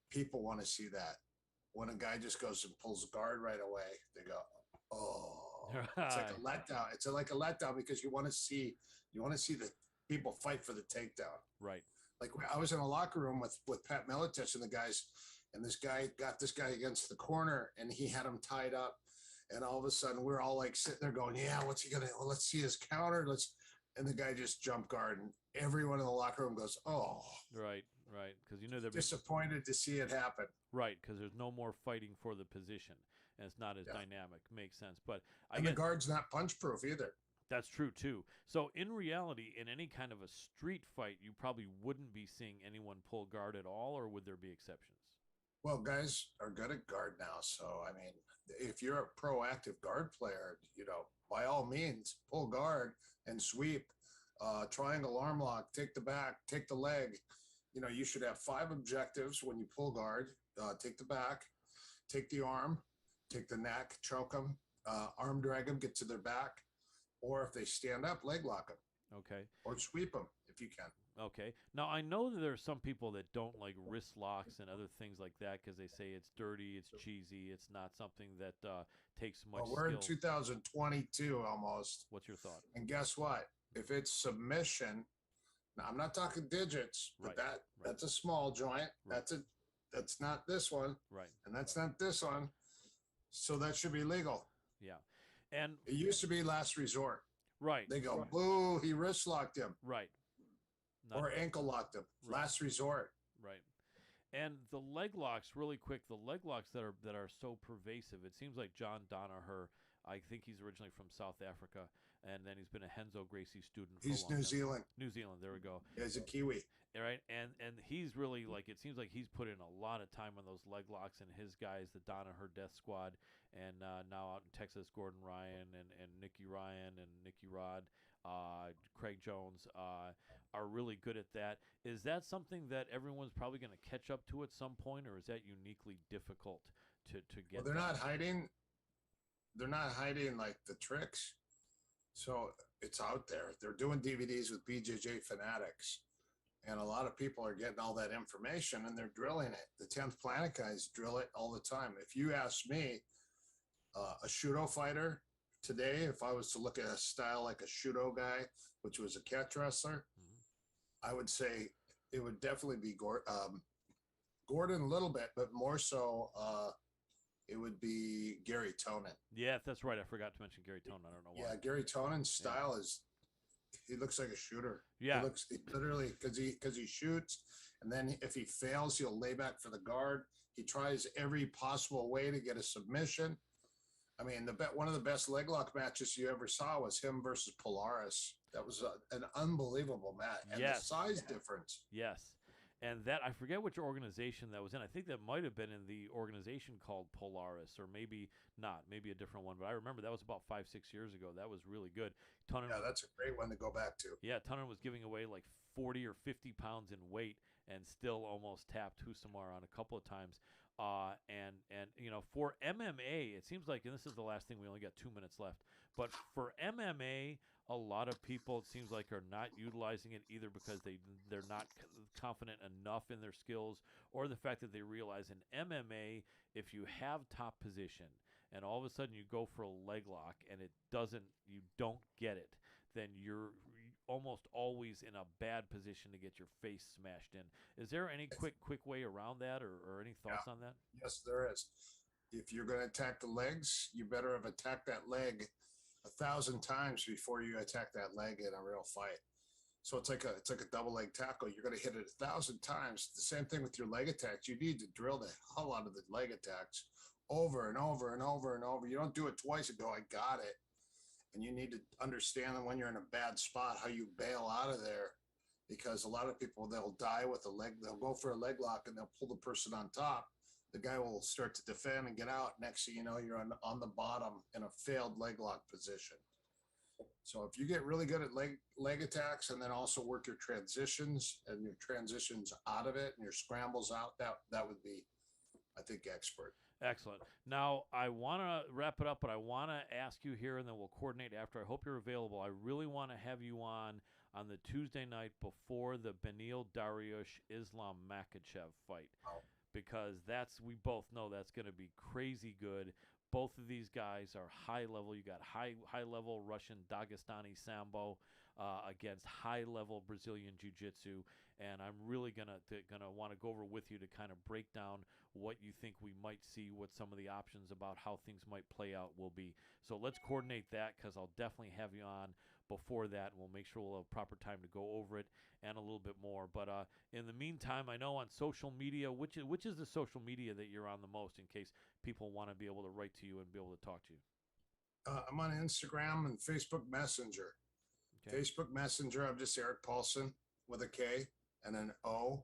People want to see that. When a guy just goes and pulls a guard right away, they go, "Oh, it's like a letdown." It's like a letdown because you want to see the people fight for the takedown. Right. Like I was in a locker room with Pat Miletich and the guys, and this guy got this guy against the corner and he had him tied up. And all of a sudden we're all like sitting there going, yeah, what's he gonna, well, let's see his counter. And the guy just jumped guard and everyone in the locker room goes, oh, right. Because you know they're disappointed to see it happen. Right, because there's no more fighting for the position and it's not as dynamic. Makes sense. But the guard's not punch proof either. That's true too. So in reality, in any kind of a street fight, you probably wouldn't be seeing anyone pull guard at all, or would there be exceptions? Well, guys are good at guard now. So, I mean, if you're a proactive guard player, by all means, pull guard and sweep, triangle arm lock, take the back, take the leg. You should have 5 objectives when you pull guard. Take the back, take the arm, take the neck, choke them, arm drag them, get to their back. Or if they stand up, leg lock them. Okay. Or sweep them if you can. Okay. Now, I know that there are some people that don't like wrist locks and other things like that because they say it's dirty, it's cheesy, it's not something that takes much We're skill. in 2022 almost. What's your thought? And guess what? If it's submission, now I'm not talking digits, but that's a small joint. Right. That's not this one. Right. And that's not this one. So that should be legal. Yeah. And it used to be last resort. Right. They go, boo, he wrist locked him. Right. Or ankle locked him. Right. Last resort. Right. And the leg locks, really quick, the leg locks that are so pervasive. It seems like John Danaher, I think he's originally from South Africa, and then he's been a Henzo Gracie student for a long time. He's New Zealand. New Zealand, there we go. Yeah, he's a Kiwi. Right, and he's really, like, it seems like he's put in a lot of time on those leg locks, and his guys, the Danaher Death Squad, and now out in Texas, Gordon Ryan and Nicky Ryan and Nicky Rod, Craig Jones are really good at that. Is that something that everyone's probably going to catch up to at some point, or is that uniquely difficult to get? Well, they're not hiding. They're not hiding like the tricks. So it's out there. They're doing DVDs with BJJ fanatics. And a lot of people are getting all that information and they're drilling it. The 10th Planet guys drill it all the time. If you ask me, a Shudo fighter today, if I was to look at a style like a Shudo guy, which was a catch wrestler, I would say it would definitely be Gordon a little bit, but more so it would be Gary Tonin. Yeah, that's right. I forgot to mention Gary Tonin. I don't know why. Yeah, Gary Tonin's style is, he looks like a shooter. Yeah. He literally, because he shoots, and then if he fails, he'll lay back for the guard. He tries every possible way to get a submission. I mean, one of the best leg lock matches you ever saw was him versus Polaris. That was an unbelievable match. And the size difference. Yes. And that, I forget which organization that was in. I think that might have been in the organization called Polaris, or maybe not, maybe a different one. But I remember that was about 5-6 years ago. That was really good. Yeah, that's a great one to go back to. Yeah, Tonin was giving away like 40 or 50 pounds in weight and still almost tapped Husamar on a couple of times. And for MMA, it seems like, and this is the last thing, we only got 2 minutes left, but for MMA, a lot of people, it seems like, are not utilizing it either because they're not confident enough in their skills, or the fact that they realize in MMA, if you have top position and all of a sudden you go for a leg lock and you don't get it, then you're almost always in a bad position to get your face smashed in. Is there any quick way around that, or any thoughts on that? Yes, there is. If you're going to attack the legs, you better have attacked that leg 1,000 times before you attack that leg in a real fight. So it's like a double leg tackle. You're going to hit it 1,000 times. The same thing with your leg attacks. You need to drill the hell out of the leg attacks over and over and over and over. You don't do it twice and go, I got it. and you need to understand that when you're in a bad spot, how you bail out of there, because a lot of people, they'll die with a leg. They'll go for a leg lock and they'll pull the person on top. The guy will start to defend and get out. Next thing you know, you're on the bottom in a failed leg lock position. So if you get really good at leg attacks, and then also work your transitions and your transitions out of it and your scrambles out, that would be, I think, expert. Excellent. Now, I want to wrap it up, but I want to ask you here, and then we'll coordinate after. I hope you're available. I really want to have you on the Tuesday night before the Beneil Dariush Islam Makhachev fight, because we both know that's going to be crazy good. Both of these guys are high level. You got high level Russian Dagestani Sambo against high level Brazilian Jiu-Jitsu, and I'm really gonna want to go over with you to kind of break down what you think we might see, what some of the options about how things might play out will be. So let's coordinate that, because I'll definitely have you on before that, and we'll make sure we'll have proper time to go over it and a little bit more. But in the meantime, I know on social media, which is the social media that you're on the most, in case people want to be able to write to you and be able to talk to you? I'm on Instagram and Facebook Messenger. Okay. Facebook Messenger, I'm just Eric Paulson with a K and an O.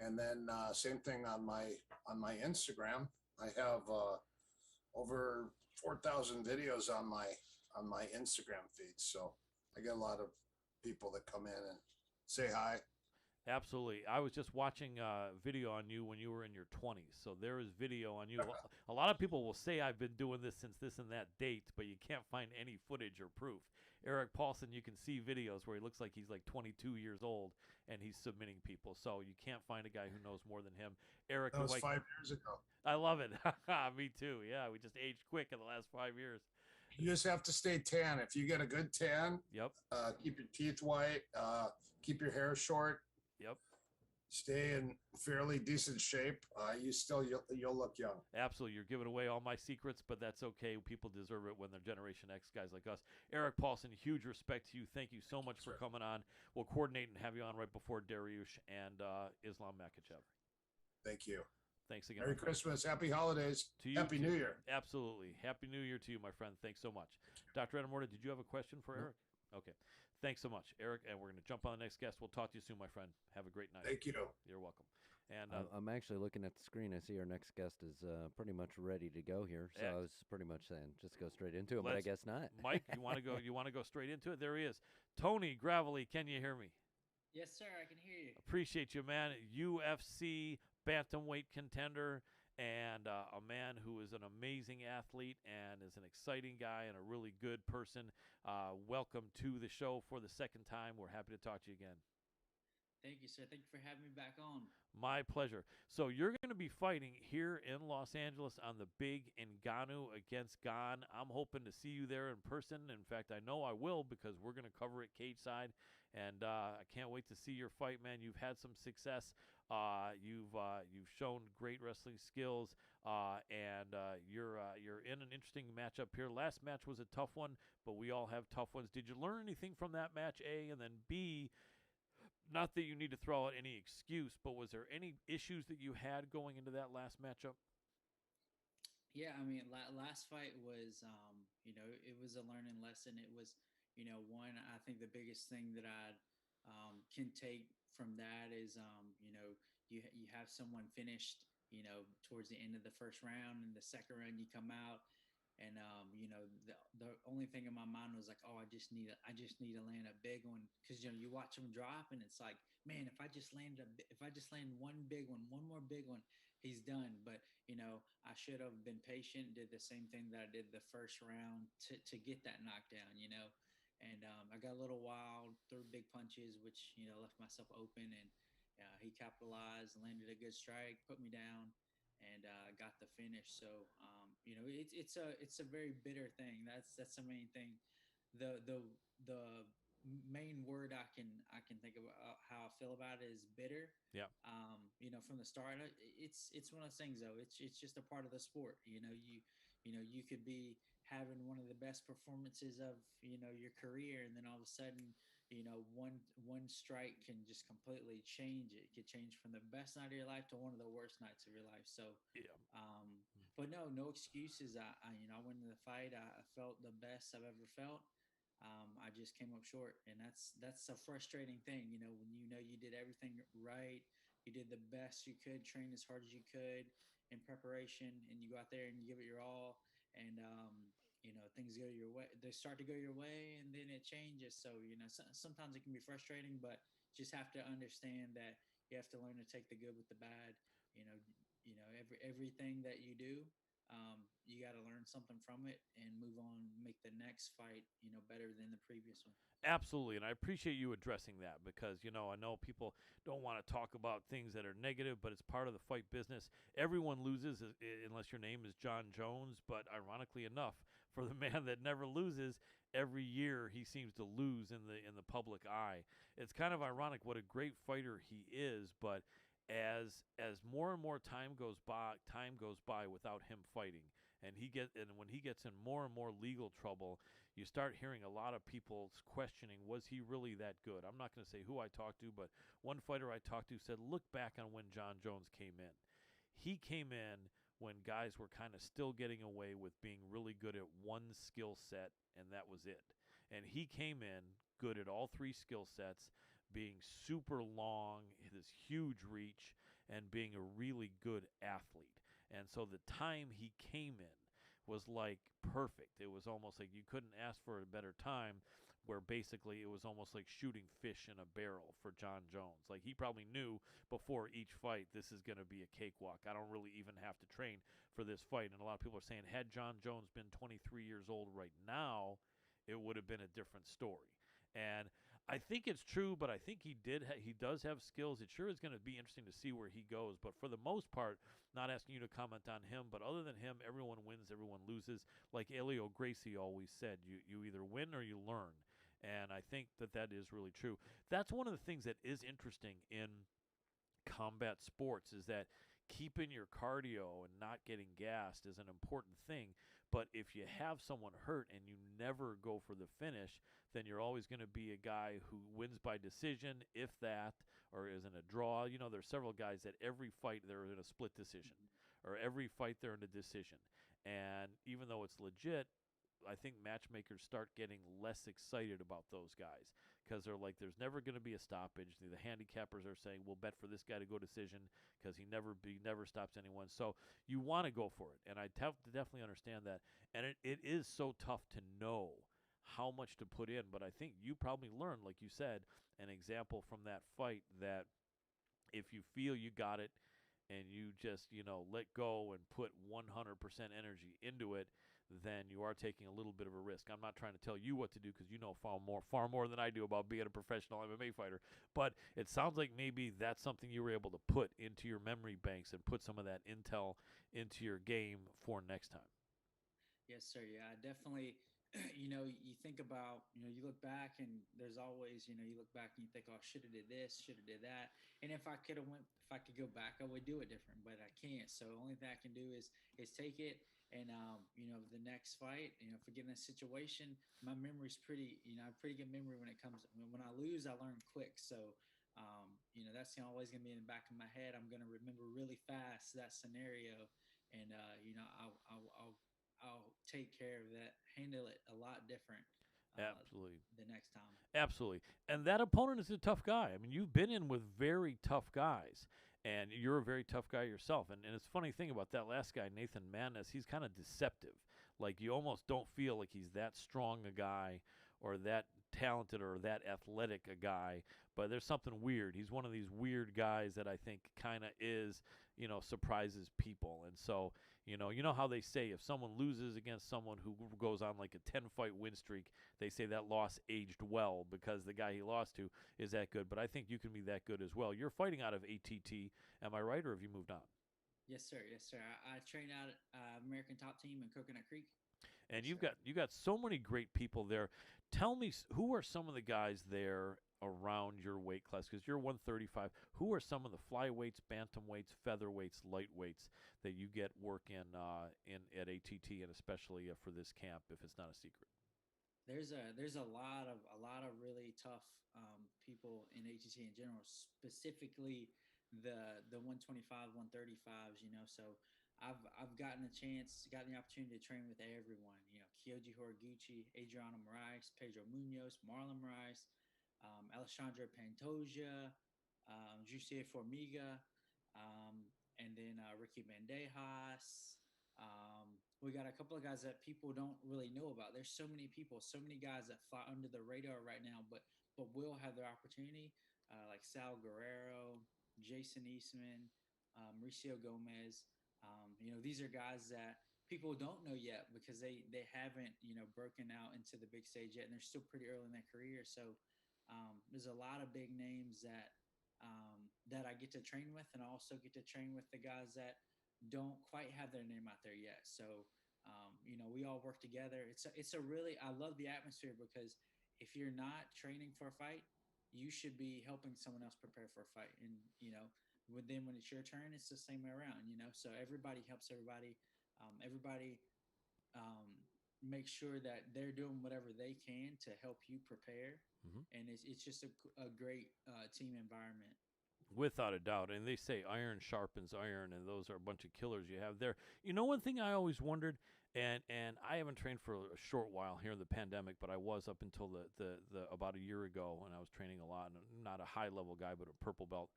And then same thing on my Instagram. I have over 4,000 videos on my Instagram feed. So I get a lot of people that come in and say hi. Absolutely. I was just watching a video on you when you were in your 20s. So there is video on you. A lot of people will say I've been doing this since this and that date, but you can't find any footage or proof. Eric Paulson, you can see videos where he looks like he's like 22 years old and he's submitting people. So you can't find a guy who knows more than him. Eric, that was 5 years ago. I love it. Me too. Yeah, we just aged quick in the last 5 years. You just have to stay tan. If you get a good tan, yep. Keep your teeth white, keep your hair short. Yep. Stay in fairly decent shape. You'll look young. Absolutely. You're giving away all my secrets, but that's okay. People deserve it when they're Generation X guys like us. Eric Paulson, huge respect to you. Thank you so much for coming on. We'll coordinate and have you on right before Dariush and Islam Makhachev. Thank you. Thanks again. Merry Christmas. Happy holidays. To you. Happy New Year. Absolutely. Happy New Year to you, my friend. Thanks so much. Dr. Adam Roorda, did you have a question for Eric? Okay. Thanks so much, Eric. And we're going to jump on the next guest. We'll talk to you soon, my friend. Have a great night. Thank you. You're welcome. And I'm actually looking at the screen. I see our next guest is pretty much ready to go here. So I was pretty much saying just go straight into it, but I guess not. Mike, you want to go? You want to go straight into it? There he is. Tony Gravely, can you hear me? Yes, sir. I can hear you. Appreciate you, man. UFC bantamweight contender, and a man who is an amazing athlete and is an exciting guy and a really good person. Welcome to the show for the second time. We're happy to talk to you again. Thank you, sir. Thank you for having me back on. My pleasure. So you're going to be fighting here in Los Angeles on the big Ngannou against Gane. I'm hoping to see you there in person. In fact, I know I will, because we're going to cover it cage side, and I can't wait to see your fight, man. You've had some success. You've shown great wrestling skills, and you're in an interesting matchup here. Last match was a tough one, but we all have tough ones. Did you learn anything from that match, A, and then B? Not that you need to throw out any excuse, but was there any issues that you had going into that last matchup? Yeah, I mean, last fight was, it was a learning lesson. It was, one, I think the biggest thing that I can take from that is, you have someone finished, towards the end of the first round, and the second round you come out. And the only thing in my mind was like, oh, I just need to land a big one, because you watch them drop, and it's like, man, if I just land one big one, one more big one, he's done. But I should have been patient, did the same thing that I did the first round to get that knockdown, And I got a little wild, threw big punches, which left myself open, and he capitalized, landed a good strike, put me down, and got the finish. So it's a very bitter thing. That's the main thing. The main word I can think about how I feel about it is bitter. Yeah. From the start, it's one of those things though. It's just a part of the sport. You could be having one of the best performances of your career, and then all of a sudden one strike can just completely change it. It could change from the best night of your life to one of the worst nights of your life. So but no excuses. I went into the fight, I felt the best I've ever felt. I just came up short, and that's a frustrating thing. When you did everything right, you did the best you could, train as hard as you could in preparation, and you go out there and you give it your all, and things go your way. They start to go your way, and then it changes. So sometimes it can be frustrating, but just have to understand that you have to learn to take the good with the bad. You know, everything that you do, you got to learn something from it and move on, make the next fight, better than the previous one. Absolutely, and I appreciate you addressing that because I know people don't want to talk about things that are negative, but it's part of the fight business. Everyone loses unless your name is John Jones, but ironically enough, for the man that never loses, every year he seems to lose in the public eye. It's kind of ironic what a great fighter he is, but as more and more time goes by without him fighting, and when he gets in more and more legal trouble, you start hearing a lot of people questioning, was he really that good? I'm not going to say who I talked to, but one fighter I talked to said, look back on when John Jones came in. He came in when guys were kind of still getting away with being really good at one skill set, and that was it. And he came in good at all three skill sets, being super long, this huge reach, and being a really good athlete. And so the time he came in was like perfect. It was almost like you couldn't ask for a better time, where basically it was almost like shooting fish in a barrel for John Jones. Like he probably knew before each fight, this is going to be a cakewalk. I don't really even have to train for this fight. And a lot of people are saying, had John Jones been 23 years old right now, it would have been a different story. And I think it's true, but I think he does have skills. It sure is going to be interesting to see where he goes. But for the most part, not asking you to comment on him, but other than him, everyone wins, everyone loses. Like Elio Gracie always said, you either win or you learn. And I think that is really true. That's one of the things that is interesting in combat sports, is that keeping your cardio and not getting gassed is an important thing. But if you have someone hurt and you never go for the finish, then you're always going to be a guy who wins by decision, if that, or is in a draw. There's several guys that every fight they're in a split decision, or every fight they're in a decision. And even though it's legit, I think matchmakers start getting less excited about those guys because they're like, there's never going to be a stoppage. The handicappers are saying, we'll bet for this guy to go decision because he never stops anyone. So you want to go for it. And I definitely understand that. And it is so tough to know how much to put in. But I think you probably learned, like you said, an example from that fight that if you feel you got it and you just, let go and put 100% energy into it, then you are taking a little bit of a risk. I'm not trying to tell you what to do because you know far more than I do about being a professional MMA fighter. But it sounds like maybe that's something you were able to put into your memory banks and put some of that intel into your game for next time. Yes, sir. Yeah, I definitely. You think about, you look back and there's always, you look back and you think, oh, should have did this, should have did that. And if I could go back, I would do it different, but I can't. So the only thing I can do is take it. And, the next fight, forgetting that situation, my memory's pretty, I have pretty good memory when it comes, when I lose, I learn quick. So, that's always going to be in the back of my head. I'm going to remember really fast that scenario. And, I'll take care of that, handle it a lot different Absolutely. the next time. Absolutely. And that opponent is a tough guy. I mean, you've been in with very tough guys, and you're a very tough guy yourself. And it's a funny thing about that last guy, Nathan Madness, he's kind of deceptive. Like, you almost don't feel like he's that strong a guy or that talented or that athletic a guy, but there's something weird. He's one of these weird guys that I think kind of is, surprises people. And so, you know how they say if someone loses against someone who goes on like a 10-fight win streak, they say that loss aged well because the guy he lost to is that good. But I think you can be that good as well. You're fighting out of ATT, am I right, or have you moved on? Yes, sir. Yes, sir. I train out at American Top Team in Coconut Creek. And you got so many great people there. Tell me, who are some of the guys there around your weight class? Because you're 135. Who are some of the flyweights, bantamweights, featherweights, lightweights that you get work in at ATT, and especially for this camp, if it's not a secret? There's a lot of really tough people in ATT in general, specifically the 125, 135s. So I've gotten the opportunity to train with everyone. Kyoji Horiguchi, Adriano Moraes, Pedro Munoz, Marlon Moraes, Alessandro Pantoja, Jussier Formiga, and then Ricky Bandejas. We got a couple of guys that people don't really know about. There's so many people, so many guys that fly under the radar right now, but will have their opportunity, like Sal Guerrero, Jason Eastman, Mauricio Gomez. These are guys that people don't know yet because they haven't broken out into the big stage yet, and they're still pretty early in their career. So there's a lot of big names that I get to train with, and I also get to train with the guys that don't quite have their name out there yet. So we all work together. It's a really, I love the atmosphere because if you're not training for a fight, you should be helping someone else prepare for a fight. And when it's your turn, it's the same way around. So everybody helps everybody. Everybody make sure that they're doing whatever they can to help you prepare. And it's just a great team environment. Without a doubt. And they say iron sharpens iron, and those are a bunch of killers you have there. One thing I always wondered, and I haven't trained for a short while here in the pandemic, but I was up until the about a year ago when I was training a lot, and not a high level guy, but a purple belt.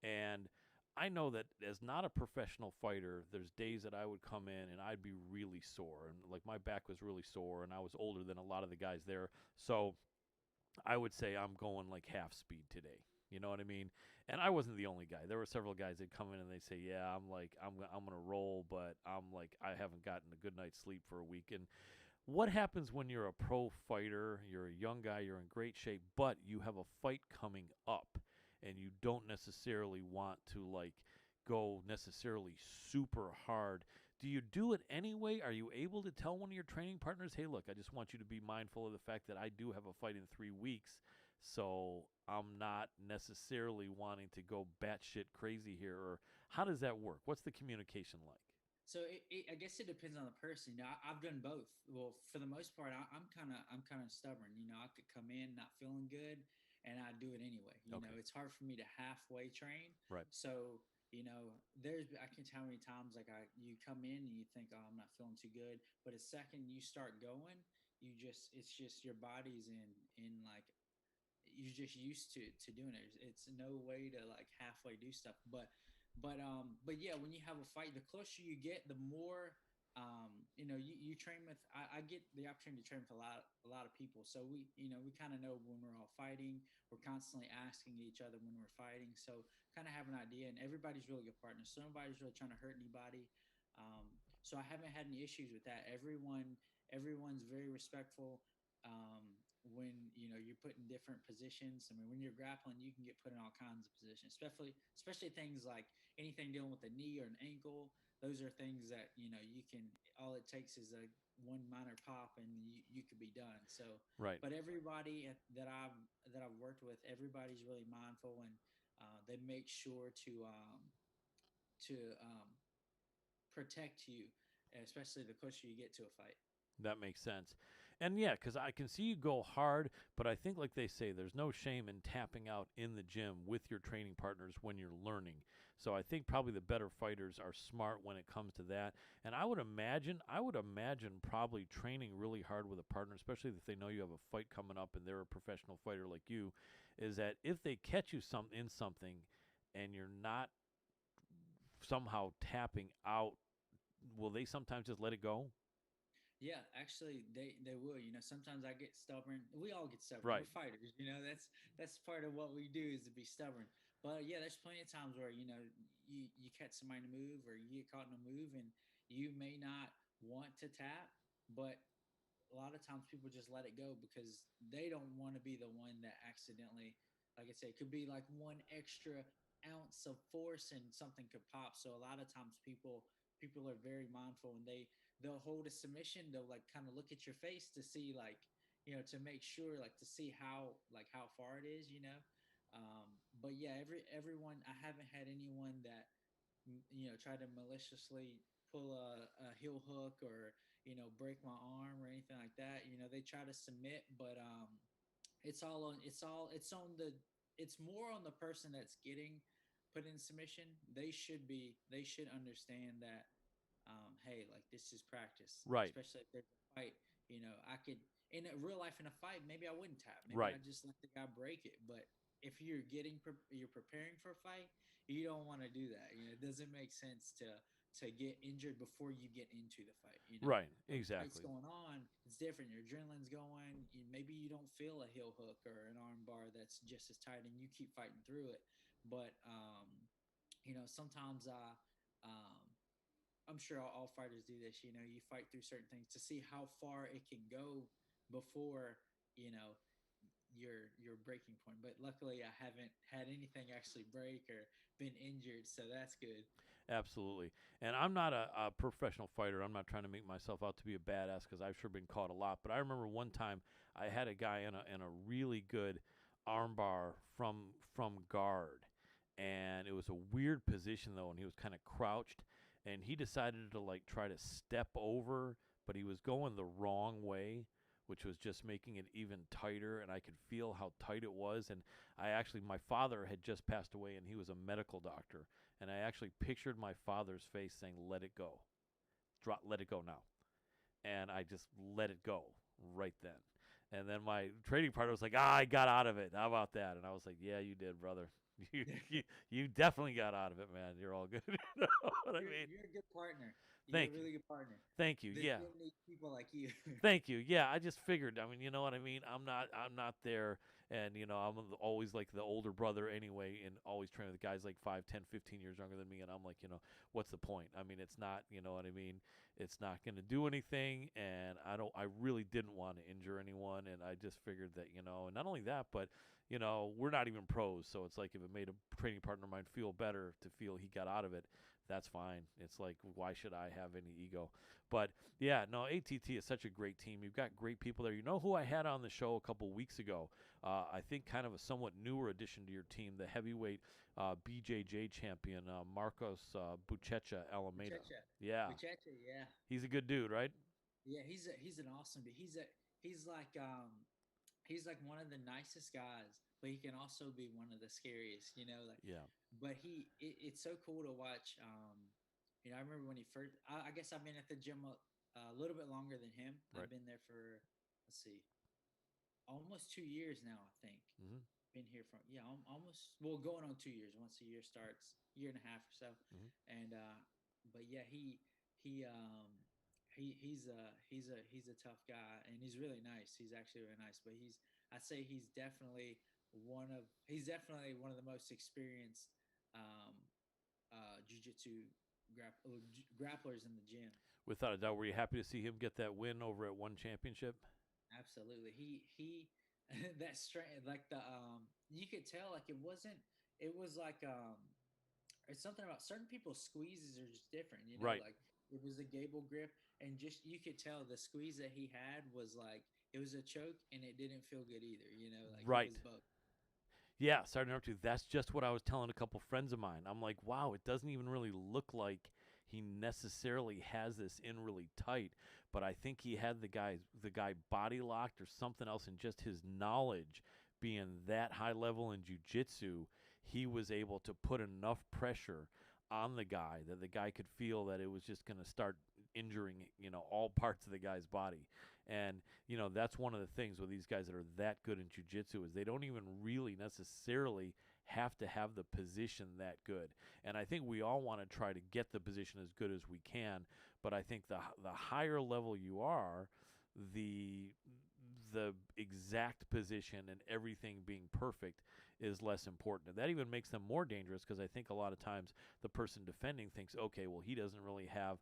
And I know that as not a professional fighter, there's days that I would come in and I'd be really sore, and like my back was really sore, and I was older than a lot of the guys there. So I would say I'm going like half speed today. You know what I mean? And I wasn't the only guy. There were several guys that come in and they say, "Yeah, I'm gonna roll, but I'm like I haven't gotten a good night's sleep for a week." And what happens when you're a pro fighter? You're a young guy. You're in great shape, but you have a fight coming up, and you don't necessarily want to like go necessarily super hard. Do you do it anyway? Are you able to tell one of your training partners, "Hey, look, I just want you to be mindful of the fact that I do have a fight in 3 weeks, so I'm not necessarily wanting to go batshit crazy here," or how does that work? What's the communication like? So I guess it depends on the person. I've done both. Well, for the most part, I'm kind of stubborn. I could come in not feeling good, and I do it anyway. Okay. It's hard for me to halfway train. Right. So I can't tell how many times you come in and you think, "Oh, I'm not feeling too good," but the second you start going, it's just your body's in like you're just used to doing it. It's no way to like halfway do stuff. But yeah, when you have a fight, the closer you get, the more you train with. I get the opportunity to train with a lot of people, so we kind of know when we're all fighting. We're constantly asking each other when we're fighting, so kind of have an idea. And everybody's really good partners. So nobody's really trying to hurt anybody. So I haven't had any issues with that. Everyone's very respectful. When you're put in different positions. I mean, when you're grappling, you can get put in all kinds of positions, especially things like anything dealing with a knee or an ankle. Those are things that you can. All it takes is a one minor pop, and you could be done. So, Right. but everybody that I've worked with, everybody's really mindful, and they make sure to protect you, especially the closer you get to a fight. That makes sense. And yeah, because I can see you go hard, but I think, like they say, there's no shame in tapping out in the gym with your training partners when you're learning. So I think probably the better fighters are smart when it comes to that. And I would imagine probably training really hard with a partner, especially if they know you have a fight coming up and they're a professional fighter like you, is that if they catch you in something and you're not somehow tapping out, will they sometimes just let it go? Yeah, actually, they will. Sometimes I get stubborn. We all get stubborn. We're Right. fighters. That's part of what we do is to be stubborn. But yeah, there's plenty of times where you catch somebody in a move or you get caught in a move and you may not want to tap, but a lot of times people just let it go because they don't want to be the one that accidentally, like I say, it could be like one extra ounce of force and something could pop. So a lot of times people are very mindful and they'll hold a submission. They'll like kind of look at your face to see like to make sure like to see how far it is. But yeah, everyone, I haven't had anyone that try to maliciously pull a heel hook or break my arm or anything like that. They try to submit, but it's more on the person that's getting put in submission. They should understand that hey, like this is practice, Right. especially if there's a fight. I could in a real life in a fight, maybe I wouldn't tap. Maybe Right. I just let the guy break it. But if you're preparing for a fight, you don't want to do that. It doesn't make sense to get injured before you get into the fight. Right. When the fight's Exactly. going on, it's different. Your adrenaline's going. Maybe you don't feel a heel hook or an arm bar that's just as tight, and you keep fighting through it. But sometimes um, I'm sure all fighters do this. You fight through certain things to see how far it can go before you know your breaking point. But luckily, I haven't had anything actually break or been injured, so that's good. Absolutely. And I'm not a professional fighter. I'm not trying to make myself out to be a badass because I've sure been caught a lot. But I remember one time I had a guy in a really good armbar from guard, and it was a weird position though, and he was kind of crouched, and he decided to like try to step over, but he was going the wrong way, which was just making it even tighter, and I could feel how tight it was. And my father had just passed away, and he was a medical doctor, and I actually pictured my father's face saying, "Let it go, let it go now," and I just let it go right then. And then my trading partner was like, I got out of it. How about that? And I was like, yeah, you did, brother. You definitely got out of it, man. You're all good. You know what I mean? You're a good partner. You're a Thank you. really good partner. Thank you. The Yeah. gym needs people like you. Thank you. Yeah, I just figured. I mean, you know what I mean? I'm not there, and I'm always like the older brother anyway, and always training with guys like 5, 10, 15 years younger than me, and I'm like, what's the point? I mean, it's not, you know what I mean? It's not going to do anything, and I really didn't want to injure anyone, and I just figured that, and not only that, but we're not even pros, so it's like if it made a training partner of mine feel better to feel he got out of it, that's fine. It's like, why should I have any ego? But yeah, no, ATT is such a great team. You've got great people there. You know who I had on the show a couple weeks ago? I think kind of a somewhat newer addition to your team, the heavyweight BJJ champion, Marcos Buchecha Alameda. Muchacha. Yeah, Muchacha, yeah. he's a good dude, right? Yeah, he's an awesome dude. He's like he's like one of the nicest guys, but he can also be one of the scariest, like Yeah, but it's so cool to watch. I remember when he first. I guess I've been at the gym a little bit longer than him. I've right. been there for let's see, almost 2 years now. I think Hmm. been here from almost well going on 2 years. Once the year starts, year and a half or so, Hmm. and but yeah, he he's a tough guy and he's really nice. He's actually really nice, but I'd say he's definitely one of the most experienced um, jujitsu grapplers in the gym. Without a doubt, were you happy to see him get that win over at One Championship? Absolutely, he that strength like the you could tell like it was like it's something about certain people's squeezes are just different, Right, like it was a gable grip and just you could tell the squeeze that he had was like it was a choke and it didn't feel good either, like it was right. both. Yeah, sorry to interrupt you. That's just what I was telling a couple friends of mine. I'm like, wow, it doesn't even really look like he necessarily has this in really tight, but I think he had the guy body locked or something else, and just his knowledge being that high level in jujitsu, he was able to put enough pressure on the guy that the guy could feel that it was just going to start injuring, all parts of the guy's body. And, that's one of the things with these guys that are that good in jiu-jitsu is they don't even really necessarily have to have the position that good. And I think we all want to try to get the position as good as we can, but I think the higher level you are, the exact position and everything being perfect is less important. And that even makes them more dangerous because I think a lot of times the person defending thinks, okay, well he doesn't really have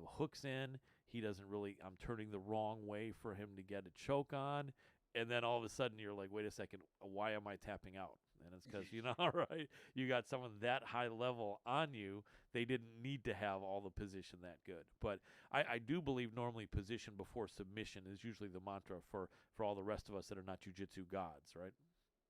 hooks in. He doesn't really I'm turning the wrong way for him to get a choke on. And then all of a sudden you're like, wait a second, why am I tapping out? And it's because, right, you got someone that high level on you. They didn't need to have all the position that good. But I do believe normally position before submission is usually the mantra for all the rest of us that are not jujitsu gods, right?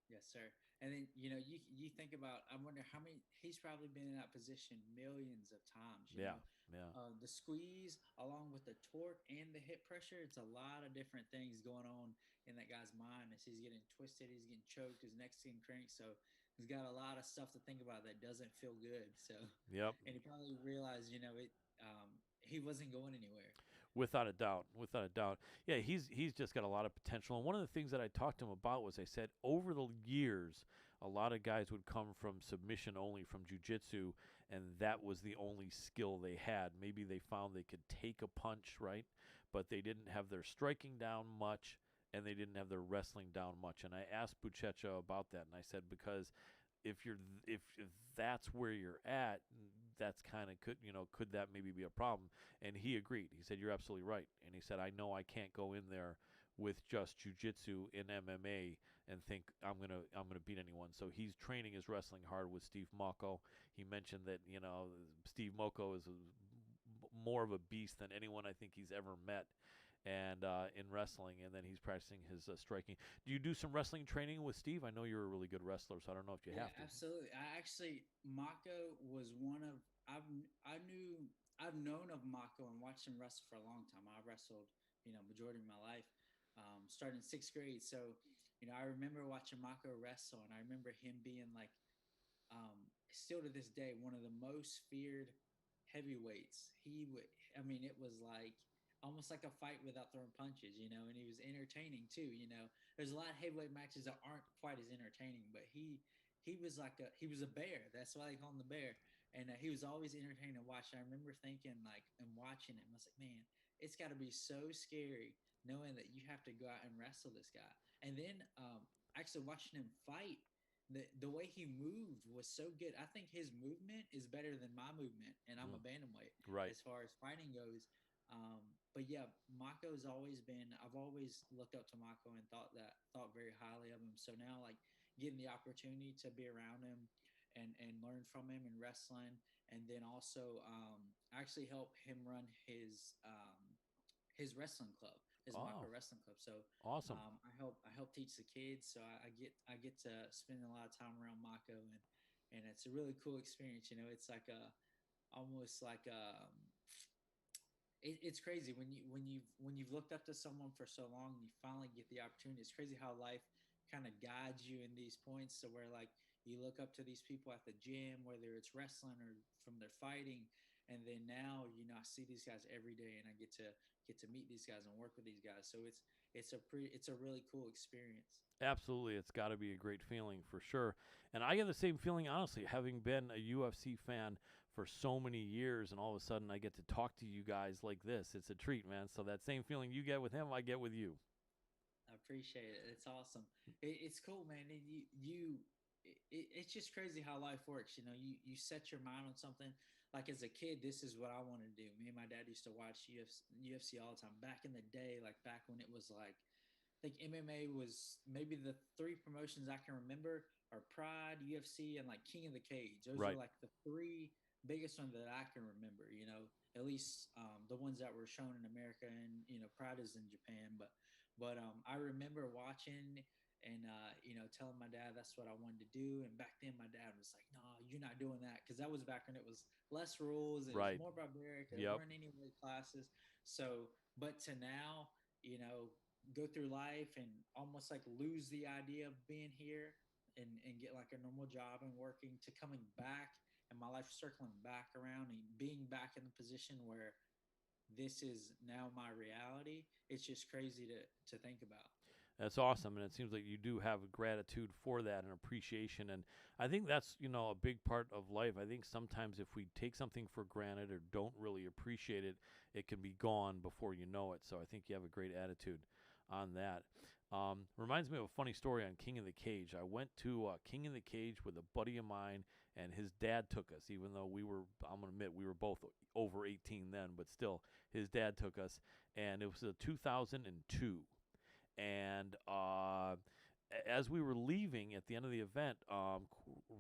Yes, sir. And then you think about. I wonder how many he's probably been in that position millions of times. Yeah, yeah. The squeeze along with the torque and the hip pressure. It's a lot of different things going on in that guy's mind as he's getting twisted, he's getting choked, his neck's getting cranked. So he's got a lot of stuff to think about that doesn't feel good. So Yep. and he probably realized, it he wasn't going anywhere. Without a doubt, without a doubt. Yeah, he's just got a lot of potential. And one of the things that I talked to him about was I said over the years, a lot of guys would come from submission only from jiu-jitsu, and that was the only skill they had. Maybe they found they could take a punch, right? But they didn't have their striking down much, and they didn't have their wrestling down much. And I asked Buchecha about that, and I said, because if that's where you're at, that's kind of could that maybe be a problem? And he agreed. He said, you're absolutely right. And he said, I know I can't go in there with just jiu-jitsu in MMA and think I'm gonna beat anyone. So he's training his wrestling hard with Steve Mocco. He mentioned that Steve Mocco is more of a beast than anyone I think he's ever met, and in wrestling, and then he's practicing his striking. Do you do some wrestling training with Steve? I know you're a really good wrestler, so I don't know if you have to. Absolutely. Mako was one of I've known of Mako and watched him wrestle for a long time. I wrestled, majority of my life, starting in 6th grade. So, I remember watching Mako wrestle, and I remember him being like, still to this day, one of the most feared heavyweights. It was like almost like a fight without throwing punches, and he was entertaining too. There's a lot of heavyweight matches that aren't quite as entertaining, but he was he was a bear. That's why they call him the bear. And he was always entertaining to watch. I remember thinking and watching him, I was like, man, it's got to be so scary knowing that you have to go out and wrestle this guy. And then actually watching him fight, the way he moved was so good. I think his movement is better than my movement, and I'm a bantamweight, right, as far as fighting goes. But yeah, Mako's always been. I've always looked up to Mako and thought very highly of him. So now, getting the opportunity to be around him and learn from him in wrestling, and then also actually help him run his wrestling club, his Mako wrestling club. So awesome. I help teach the kids. So I get to spend a lot of time around Mako, and it's a really cool experience. It's like almost like it's crazy when you've looked up to someone for so long and you finally get the opportunity. It's crazy how life kind of guides you in these points. So where you look up to these people at the gym, whether it's wrestling or from their fighting, and then now I see these guys every day, and I get to meet these guys and work with these guys. So it's a really cool experience. Absolutely, it's got to be a great feeling for sure. And I get the same feeling, honestly, having been a UFC fan for so many years, and all of a sudden I get to talk to you guys like this. It's a treat, man. So that same feeling you get with him, I get with you. I appreciate it. It's awesome. It's cool, man. It's just crazy how life works. You set your mind on something. Like as a kid, this is what I want to do. Me and my dad used to watch UFC all the time. Back in the day, back when it was I think MMA was maybe the 3 promotions I can remember are Pride, UFC, and King of the Cage. Those right. are the 3 biggest ones that I can remember. At least the ones that were shown in America, and Pride is in Japan. But I remember watching and telling my dad that's what I wanted to do. And back then, my dad was like, "No, you're not doing that," because that was back when it was less rules. It was more barbaric. There weren't any weight classes. So, but to now, go through life and almost lose the idea of being here and get a normal job and working, to coming back and my life circling back around and being back in the position where this is now my reality. It's just crazy to think about. That's awesome, and it seems like you do have a gratitude for that and appreciation, and I think that's a big part of life. I think sometimes if we take something for granted or don't really appreciate it, it can be gone before you know it. So I think you have a great attitude on that. Reminds me of a funny story on King of the Cage. I went to King of the Cage with a buddy of mine, and his dad took us, even though I'm going to admit, we were both over 18 then, but still, his dad took us, and it was 2002. And as we were leaving at the end of the event, Quentin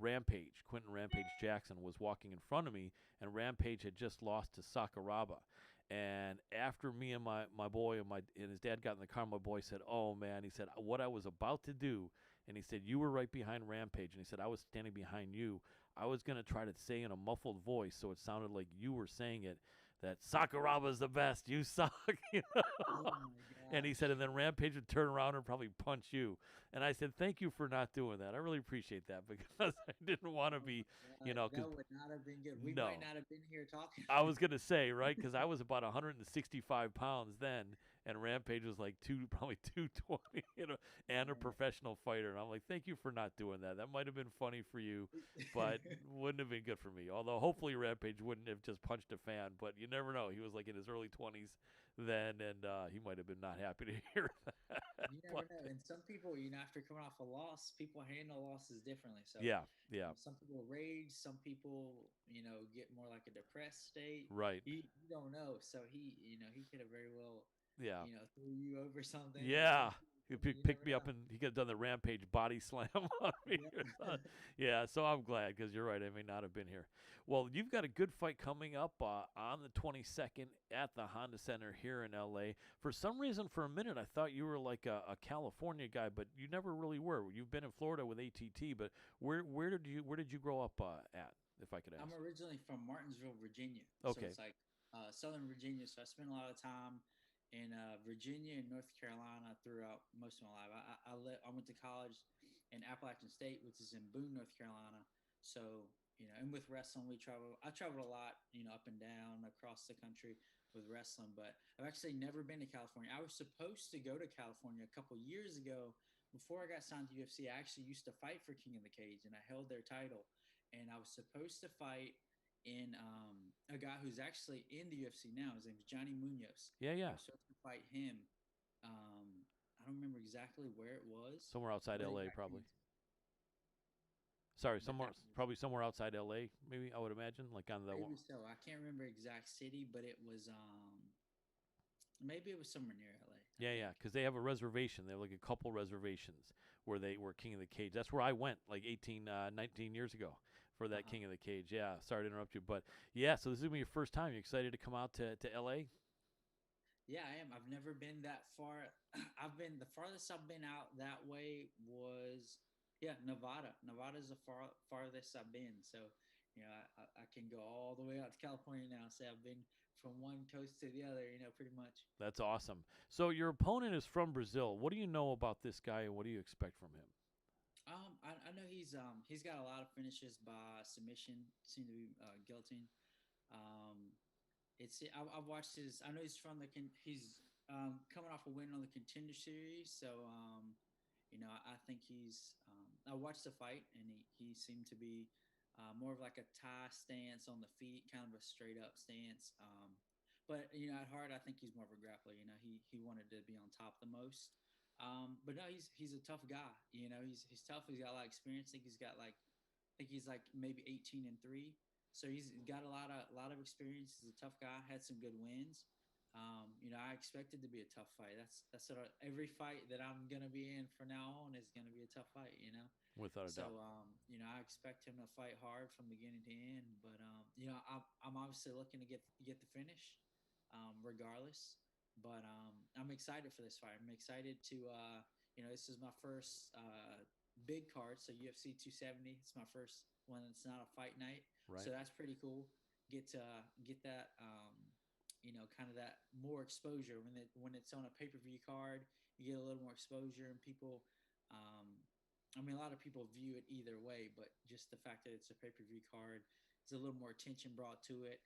Rampage Jackson was walking in front of me, and Rampage had just lost to Sakuraba. And after me and my boy and his dad got in the car, my boy said, "Oh man," he said, "what I was about to do," and he said, "you were right behind Rampage," and he said, "I was standing behind you. I was going to try to say in a muffled voice so it sounded like you were saying it, that Sakuraba's the best. You suck. You know? Oh my And he gosh. said, and then Rampage would turn around and probably punch you. And I said, thank you for not doing that. I really appreciate that because I didn't want to be, you know, because That would not have been good. We No. might not have been here talking. I was gonna say, right, because I was about 165 pounds then, and Rampage was like probably 220, you know, and a professional fighter. And I'm like, thank you for not doing that. That might have been funny for you, but wouldn't have been good for me. Although hopefully Rampage wouldn't have just punched a fan, but you never know. He was like in his early 20s then, and he might have been not happy to hear that. You never know. And some people, after coming off a loss, people handle losses differently. So Yeah, yeah, some people rage, some people, get more like a depressed state. right. You don't know. So he could have very well, Yeah. threw you over something. Yeah. He You picked never me up know. and he could have done the Rampage body slam on me. Yeah, so I'm glad because you're right. I may not have been here. Well, you've got a good fight coming up on the 22nd at the Honda Center here in L.A. For some reason, for a minute, I thought you were like a California guy, but you never really were. You've been in Florida with ATT, but where did you grow up at, if I could ask? I'm originally from Martinsville, Virginia. Okay. So it's like Southern Virginia. So I spent a lot of time in Virginia and North Carolina throughout most of my life. I went to college in Appalachian State, which is in Boone, North Carolina. So, and with wrestling, I traveled a lot, up and down across the country with wrestling, but I've actually never been to California. I was supposed to go to California a couple years ago. Before I got signed to UFC, I actually used to fight for King of the Cage, and I held their title. And I was supposed to fight in a guy who's actually in the UFC now. His name's Johnny Munoz. I Yeah. was supposed to fight him. I don't remember exactly where it was. Somewhere outside but it L.A. got probably. canceled. Sorry, probably somewhere outside L.A. Maybe I would imagine, like on the. Maybe so. I can't remember exact city, but it was maybe it was somewhere near LA. Yeah, because they have a reservation. They have like a couple reservations where they were King of the Cage. That's where I went like 19 years ago for that King of the Cage. Yeah, sorry to interrupt you, but yeah. So this is gonna be your first time. You excited to come out to L.A.? Yeah, I am. I've never been that far. The farthest I've been out that way was Nevada. Nevada's the farthest I've been. So, I can go all the way out to California now. So I've been from one coast to the other, pretty much. That's awesome. So your opponent is from Brazil. What do you know about this guy, and what do you expect from him? I know he's got a lot of finishes by submission. Seem to be guillotine. I've watched his. I know he's from he's coming off a win on the Contender Series. So I think he's. I watched the fight, and he seemed to be more of like a tie stance on the feet, kind of a straight up stance. But at heart, I think he's more of a grappler. He wanted to be on top the most. But no, he's a tough guy. He's tough. He's got a lot of experience. I think he's like maybe 18-3. So he's got a lot of experience. He's a tough guy. Had some good wins. I expected to be a tough fight. That's sort of every fight that I'm gonna be in from now on is gonna be a tough fight. Without a doubt. So I expect him to fight hard from beginning to end. But I'm obviously looking to get the finish, regardless. But I'm excited for this fight. I'm excited to this is my first big card, so UFC 270. It's my first one that's not a fight night. Right. So that's pretty cool. Get that kind of that more exposure when it's on a pay-per-view card. You get a little more exposure, and people. A lot of people view it either way, but just the fact that it's a pay-per-view card, there's a little more attention brought to it.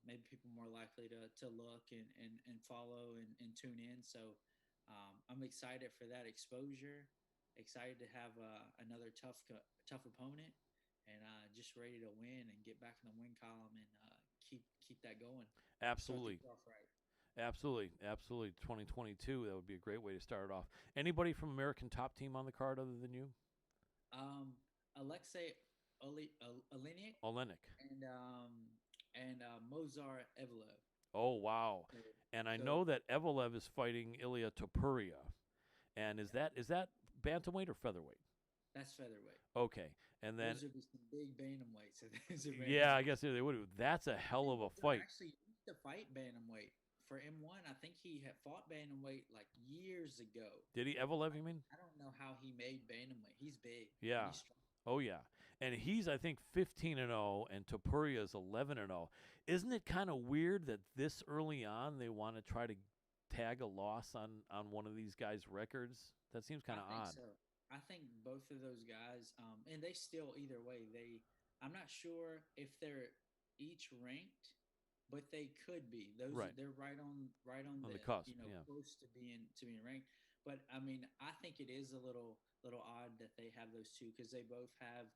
Maybe people more likely to look and follow and tune in. So I'm excited for that exposure. Excited to have another tough opponent, and just ready to win and get back in the win column and keep that going. Absolutely. Absolutely. 2022. That would be a great way to start it off. Anybody from American Top Team on the card other than you? Alexei Olenek. And Mozar Evloev. Oh, wow. And I know that Evloev is fighting Ilya Topuria. And is that bantamweight or featherweight? That's featherweight. Okay. And then those would be some big bantamweights. Yeah, I guess they would. That's a hell of a fight. Actually used to fight bantamweight. For M1, I think he had fought bantamweight like years ago. Did he? Evloev, you mean? I don't know how he made bantamweight. He's big. Yeah. He's strong. Oh, yeah. and he's I think 15-0, and Topuria is 11-0. Isn't it kind of weird that this early on they want to try to tag a loss on one of these guys' records? That seems kind I of think odd. so. I think both of those guys, and they still either way. I'm not sure if they're each ranked, but they could be. Right. They're right on On the the cusp, yeah. close to being ranked. But I mean, I think it is a little odd that they have those two because they both have,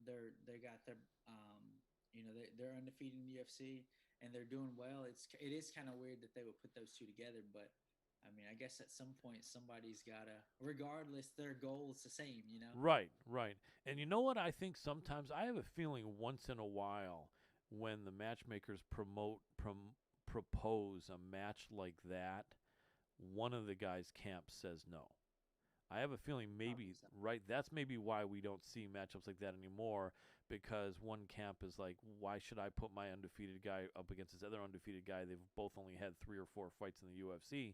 they got their they're undefeated in the UFC and they're doing well. It is kind of weird that they would put those two together, but I mean, I guess at some point somebody's gotta, regardless, their goal is the same, you know? Right, right. And you know what I think sometimes I have a feeling once in a while when the matchmakers propose a match like that, one of the guys' camps says no. I have a feeling maybe So, right. That's maybe why we don't see matchups like that anymore. Because one camp is like, why should I put my undefeated guy up against this other undefeated guy? They've both only had 3 or 4 fights in the UFC,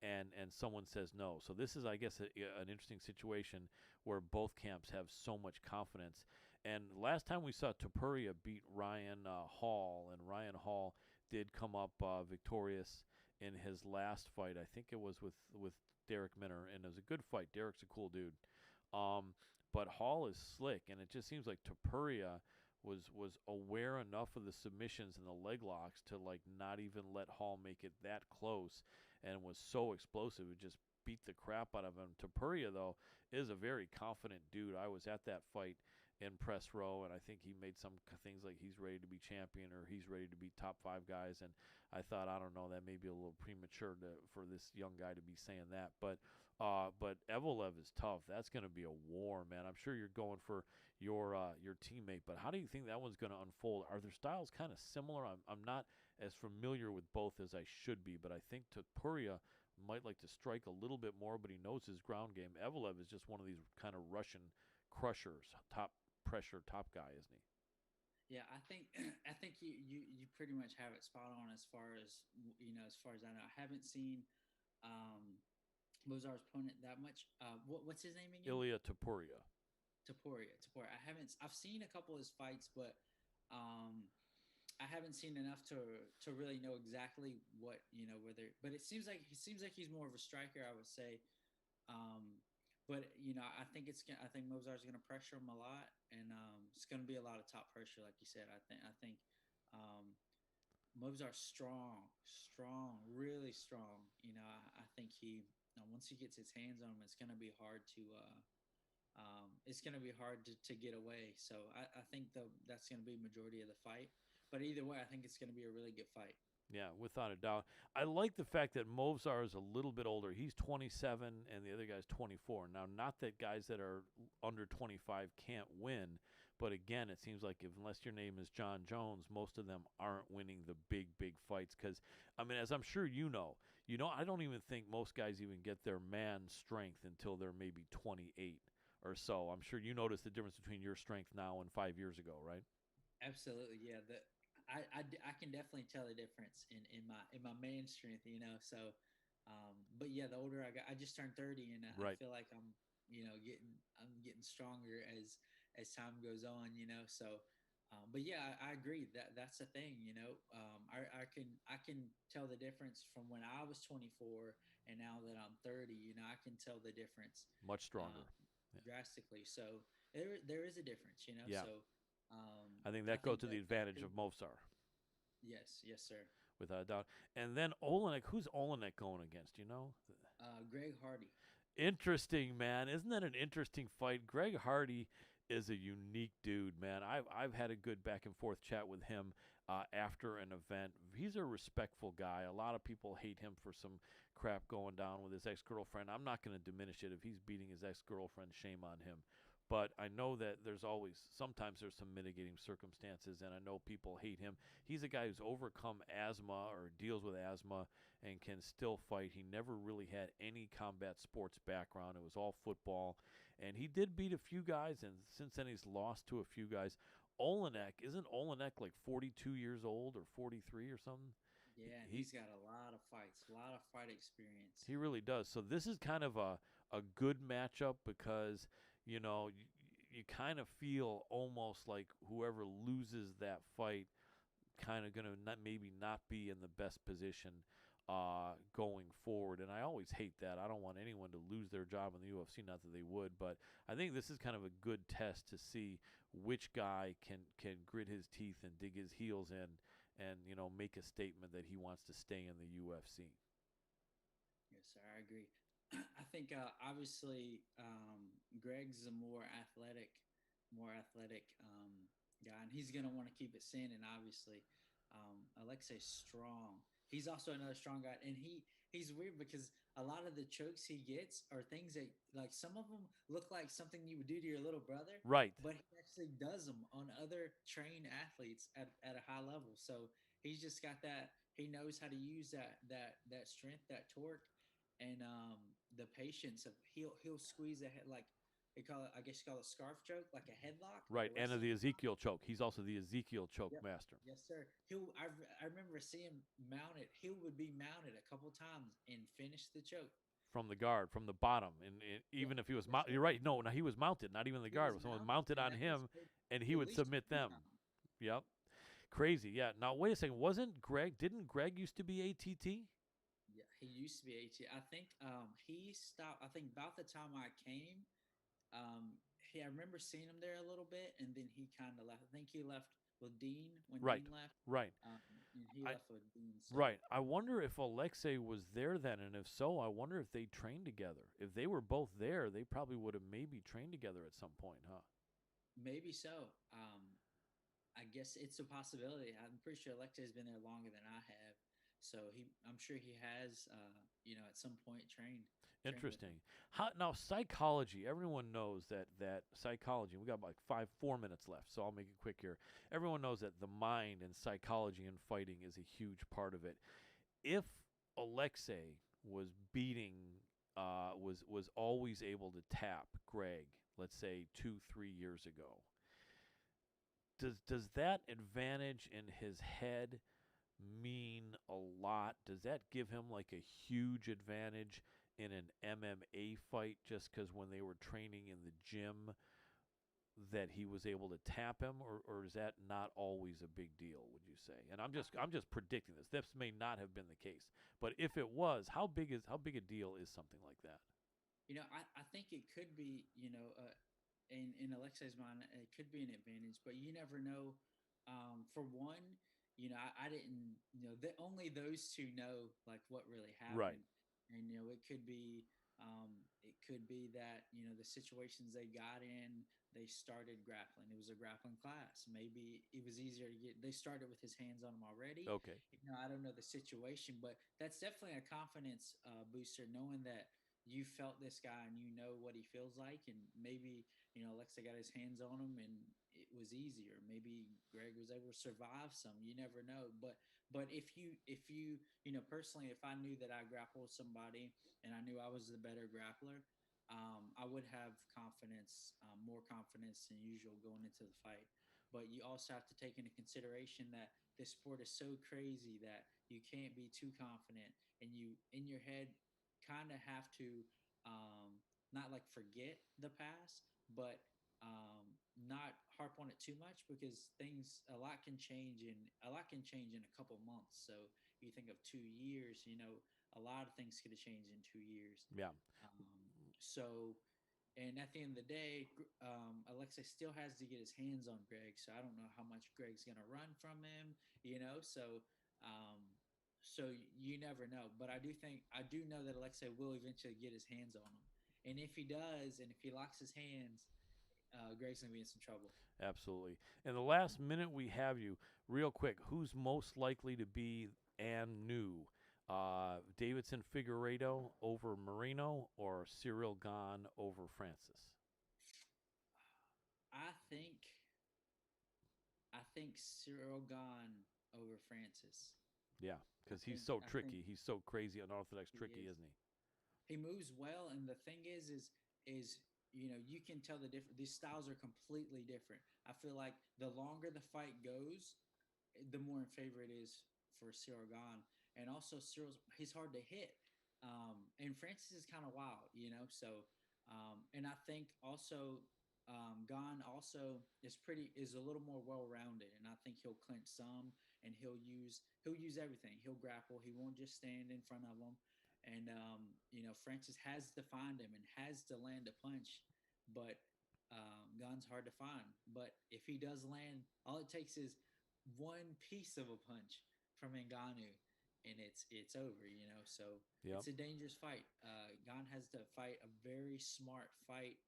and someone says no. So this is, I guess, an interesting situation where both camps have so much confidence. And last time we saw Topuria beat Ryan Hall, and Ryan Hall did come up victorious in his last fight. I think it was with Derek Minner, and it was a good fight. Derek's a cool dude. But Hall is slick, and it just seems like Topuria was aware enough of the submissions and the leg locks to like not even let Hall make it that close, and was so explosive it just beat the crap out of him. Topuria though is a very confident dude. I was at that fight in press row, and I think he made some things like he's ready to be champion or he's ready to be top 5 guys, and I thought, I don't know, that may be a little premature for this young guy to be saying that, but Evelev is tough. That's going to be a war, man. I'm sure you're going for your teammate, but how do you think that one's going to unfold? Are their styles kind of similar? I'm not as familiar with both as I should be, but I think Topuria might like to strike a little bit more, but he knows his ground game. Evelev is just one of these kind of Russian crushers, top pressure top guy, isn't he? yeah, I think I think you pretty much have it spot on as far as as far as I know. I haven't seen Mozart's opponent that much. What's his name again? Ilya Topuria. Topuria. I've seen a couple of his fights, but um, I haven't seen enough to really know exactly what whether. But it seems like he's more of a striker, I would say. Um, but I think I think Mozart's going to pressure him a lot, and it's going to be a lot of top pressure, like you said. I think um, Mozart's strong, really strong. I think once he gets his hands on him, it's going to be hard to get away. So I think that's going to be majority of the fight. But either way, I think it's going to be a really good fight. Yeah, without a doubt. I like the fact that Movsar is a little bit older. He's 27 and the other guy's 24. Now, not that guys that are under 25 can't win, but again, it seems like unless your name is John Jones, most of them aren't winning the big fights. Because, I mean, as I'm sure you know, I don't even think most guys even get their man strength until they're maybe 28 or so. I'm sure you notice the difference between your strength now and 5 years ago, right? Absolutely, yeah. I can definitely tell the difference in my man strength, So, but yeah, the older I just turned 30, and I Right. feel like I'm getting stronger as time goes on, So, but yeah, I agree that's the thing, I can tell the difference from when I was 24 and now that I'm 30. I can tell the difference Much stronger. drastically. So there is a difference, Yeah. So. I think that goes to the that advantage could, of Movsar, yes, sir. without a doubt. And then Olenek, who's Olenek going against, Greg Hardy. Interesting, man. Isn't that an interesting fight? Greg Hardy is a unique dude, man. I've had a good back and forth chat with him after an event. He's a respectful guy. A lot of people hate him for some crap going down with his ex-girlfriend. I'm not going to diminish it. If he's beating his ex-girlfriend, shame on him. But I know that sometimes there's some mitigating circumstances, and I know people hate him. He's a guy who's overcome asthma or deals with asthma and can still fight. He never really had any combat sports background. It was all football. And he did beat a few guys, and since then he's lost to a few guys. Isn't Olenek like 42 years old or 43 or something? Yeah, he's got a lot of fights, a lot of fight experience. He really does. So this is kind of a good matchup because, you kind of feel almost like whoever loses that fight kind of going to maybe not be in the best position going forward. And I always hate that. I don't want anyone to lose their job in the UFC, not that they would, but I think this is kind of a good test to see which guy can grit his teeth and dig his heels in and, you know, make a statement that he wants to stay in the UFC. Yes, sir, I agree. I think obviously Greg's a more athletic guy, and he's going to want to keep it standing. Obviously, Alexei's strong. He's also another strong guy, and he's weird because a lot of the chokes he gets are things that, like, some of them look like something you would do to your little brother, Right. but he actually does them on other trained athletes at a high level. So he's just got that. He knows how to use that strength, that torque, and the patience of he'll squeeze a head, like they call it, I guess you call it scarf choke, like a headlock, like Right, a and of wrestling. the Ezekiel choke. He's also the Ezekiel choke Yep. master. Yes, sir. I remember seeing him mounted. He would be mounted a couple times and finish the choke. From the guard, from the bottom, and Yeah. even if he was Yes, you're sir. right. No, he was mounted, not even the He guard. was Someone mounted, mounted and on that was him, maybe and he at would least submit 2 them. times. Yep, crazy. Yeah. Now wait a second. Wasn't Greg? Didn't Greg used to be ATT? Yeah, he used to be AT. I think he stopped. I think about the time I came, I remember seeing him there a little bit, and then he kind of left. I think he left with Dean when Right, Dean left, right, and he I left with Dean. So right. I wonder if Alexei was there then, and if so, I wonder if they trained together. If they were both there, they probably would have maybe trained together at some point, huh? maybe so. I guess it's a possibility. I'm pretty sure Alexei's been there longer than I have, so I'm sure he has, at some point trained with him. Interesting. How now psychology? Everyone knows that psychology. We got like 4 minutes left, so I'll make it quick here. Everyone knows that the mind and psychology in fighting is a huge part of it. If Alexei was beating, was always able to tap Greg, let's say 2-3 years ago, does that advantage in his head mean a lot? Does that give him like a huge advantage in an MMA fight just because when they were training in the gym that he was able to tap him, or is that not always a big deal, would you say? And I'm just predicting this. This may not have been the case. But if it was, how big a deal is something like that? I think it could be, in Alexei's mind, it could be an advantage, but you never know. For one, I didn't, only those two know like what really Right. happened, and it could be that the situations they got in, they started grappling. It was a grappling class. Maybe it was easier to get. They started with his hands on him already. Okay. I don't know the situation, but that's definitely a confidence booster, knowing that you felt this guy and you know what he feels like, and maybe Alexa got his hands on him and it was easier. Maybe Greg was able to survive some. You never know. But if you personally, if I knew that I grappled somebody and I knew I was the better grappler, I would have confidence, more confidence than usual going into the fight. But you also have to take into consideration that this sport is so crazy that you can't be too confident, and you in your head kind of have to, not like forget the past, but not harp on it too much, because things a lot can change in a couple months. So you think of 2 years, a lot of things could have changed in 2 years. Yeah. Um, so, and at the end of the day, Alexei still has to get his hands on Greg. So I don't know how much Greg's going to run from him, um, so you never know. But I do know that Alexei will eventually get his hands on him. And if he does, and if he locks his hands, Greg's going to be in some trouble. Absolutely. In the last minute we have you, real quick, who's most likely to be and new? Davidson Figueiredo over Marino or Cyril Gane over Francis? I think Cyril Gane over Francis. Yeah, I because he's think so I think tricky. He's so crazy, unorthodox, he tricky, is. isn't he? He moves well, and the thing is you can tell the different. These styles are completely different. I feel like the longer the fight goes, the more in favor it is for Cyril Gane. And also he's hard to hit, and Francis is kind of wild. So and I think also Gon also is a little more well rounded, and I think he'll clinch some, and he'll use everything. He'll grapple. He won't just stand in front of them. And Francis has to find him and has to land a punch, but Gon's hard to find. But if he does land, all it takes is one piece of a punch from Ngannou, and it's over. So Yep. it's a dangerous fight. Gon has to fight a very smart fight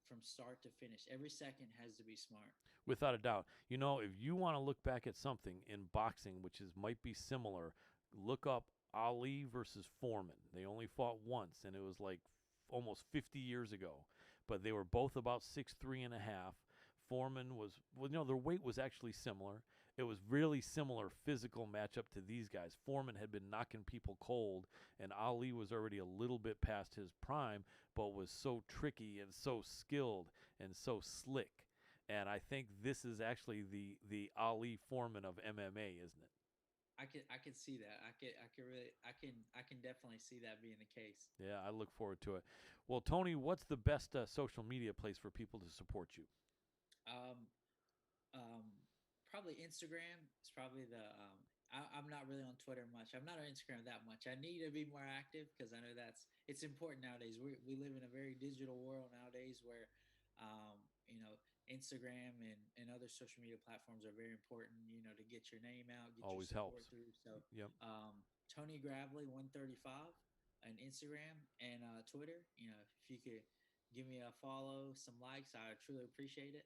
from start to finish. Every second has to be smart. Without a doubt. If you want to look back at something in boxing, which might be similar, look up Ali versus Foreman. They only fought once, and it was like almost 50 years ago. But they were both about 6'3.5". Foreman was, their weight was actually similar. It was really similar physical matchup to these guys. Foreman had been knocking people cold, and Ali was already a little bit past his prime, but was so tricky and so skilled and so slick. And I think this is actually the Ali Foreman of MMA, isn't it? I can see that. I can definitely see that being the case. Yeah, I look forward to it. Well, Tony, what's the best social media place for people to support you? Um, Probably Instagram. It's probably I'm not really on Twitter much. I'm not on Instagram that much. I need to be more active because I know it's important nowadays. We live in a very digital world nowadays where, um, you know, Instagram and other social media platforms are very important. To get your name out, get Always your support helps. through. So, Yep. Tony Gravely 135 on Instagram and Twitter. If you could give me a follow, some likes, I would truly appreciate it.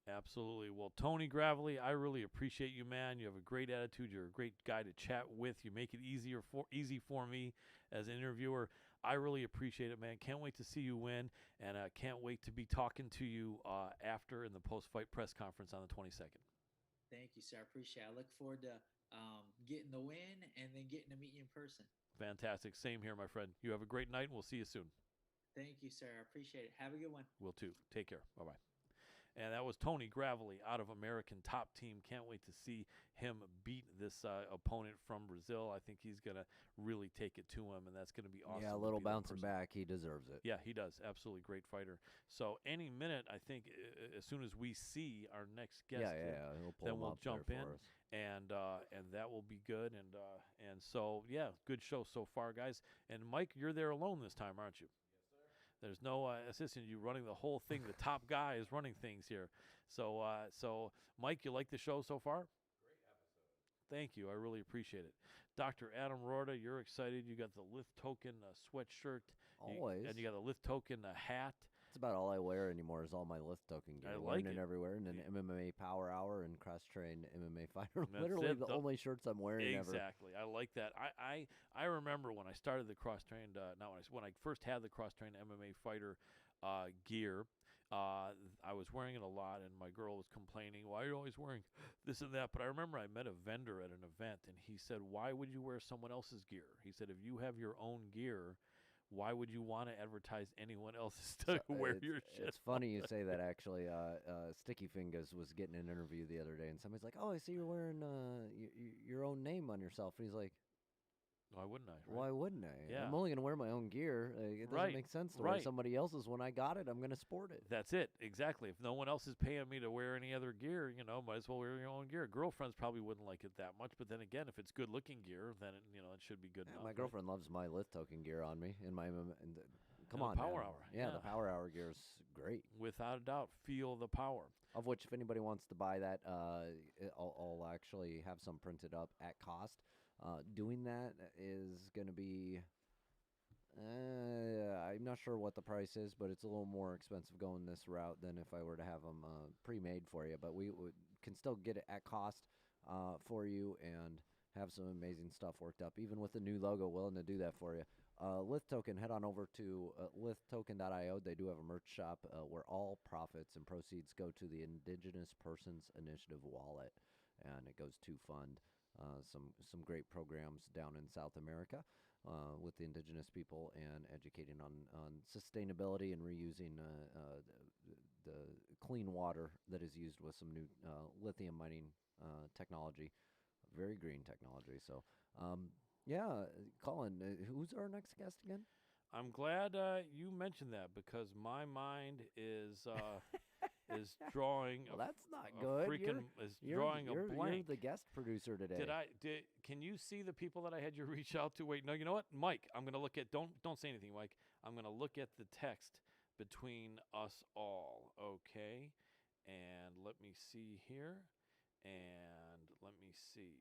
Absolutely. Well, Tony Gravely, I really appreciate you, man. You have a great attitude. You're a great guy to chat with. You make it easy for me as an interviewer. I really appreciate it, man. Can't wait to see you win, and can't wait to be talking to you after in the post-fight press conference on the 22nd. Thank you, sir. I appreciate it. I look forward to getting the win and then getting to meet you in person. Fantastic. Same here, my friend. You have a great night, and we'll see you soon. Thank you, sir. I appreciate it. Have a good one. Will too. Take care. Bye-bye. And that was Tony Gravely out of American Top Team. Can't wait to see him beat this opponent from Brazil. I think he's going to really take it to him, and that's going to be awesome. Yeah, a little bouncing back. He deserves it. Yeah, he does. Absolutely great fighter. So any minute, I think, as soon as we see our next guest, He'll pull then we'll jump in, us. and that will be good. And so, yeah, good show so far, guys. And Mike, you're there alone this time, aren't you? There's no assistant. You running the whole thing. The top guy is running things here. So Mike, you like the show so far? Great episode. Thank you. I really appreciate it. Dr. Adam Roorda, you're excited. You got the Lift Token sweatshirt. Always. And you got the Lift Token hat. That's about all I wear anymore is all my Lift Token gear. I like Learning it. everywhere, and then MMA Power Hour and cross-trained MMA fighter. That's Literally it. the only shirts I'm wearing ever. Exactly. I like that. I remember when I started the cross-trained, when I first had the cross-trained MMA fighter gear, I was wearing it a lot, and my girl was complaining, why are you always wearing this and that? But I remember I met a vendor at an event, and he said, why would you wear someone else's gear? He said, if you have your own gear, why would you want to advertise anyone else's to wear your shit? It's funny you say that, actually. Sticky Fingers was getting an interview the other day, and somebody's like, oh, I see you're wearing your own name on yourself. And he's like, why wouldn't I? Right? why wouldn't I? Yeah. I'm only going to wear my own gear. It doesn't make sense to wear somebody else's. When I got it, I'm going to sport it. That's it. Exactly. If no one else is paying me to wear any other gear, might as well wear your own gear. Girlfriends probably wouldn't like it that much, but then again, if it's good-looking gear, then it should be good enough. My girlfriend loves my Lift Token gear on me. Come on, Power man. Hour. Yeah, the Power Hour gear is great. Without a doubt, feel the power. Of which, if anybody wants to buy that, I'll actually have some printed up at cost. Doing that is going to be, I'm not sure what the price is, but it's a little more expensive going this route than if I were to have them pre-made for you. But we can still get it at cost for you and have some amazing stuff worked up. Even with the new logo, willing to do that for you. Lift Token, head on over to lifttoken.io. They do have a merch shop where all profits and proceeds go to the Indigenous Persons Initiative wallet, and it goes to fund some great programs down in South America with the indigenous people and educating on sustainability and reusing the clean water that is used with some new lithium mining technology, very green technology. So, Colin, who's our next guest again? I'm glad you mentioned that because my mind is is drawing. Well, that's not a good. Freaking drawing a blank. You're the guest producer today. Can you see the people that I had you reach out to? Wait, no. You know what, Mike? I'm gonna look at. Don't say anything, Mike. I'm gonna look at the text between us all. Okay, and let me see here, and let me see.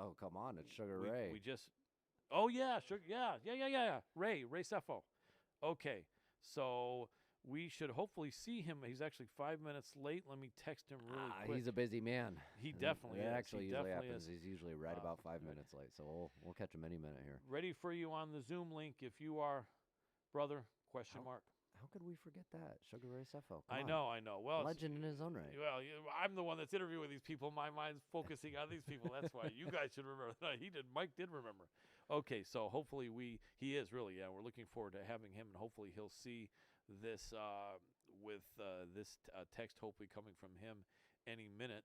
Oh, come on. It's Sugar Ray. We just. Oh yeah, sure. Yeah. Ray Cepho. Okay, so we should hopefully see him. He's actually 5 minutes late. Let me text him really quick. He's a busy man. He definitely is. That actually He usually definitely happens. is. He's usually right about 5 minutes late, so we'll catch him any minute here. Ready for you on the Zoom link if you are, brother? Question mark. How could we forget that? Sugar Ray Cepho. I know. Well, legend in his own right. Well, I'm the one that's interviewing these people. My mind's focusing on these people. That's why you guys should remember. No, Mike did remember. Okay, so hopefully he is really. Yeah, we're looking forward to having him, and hopefully he'll see this with this text hopefully coming from him any minute.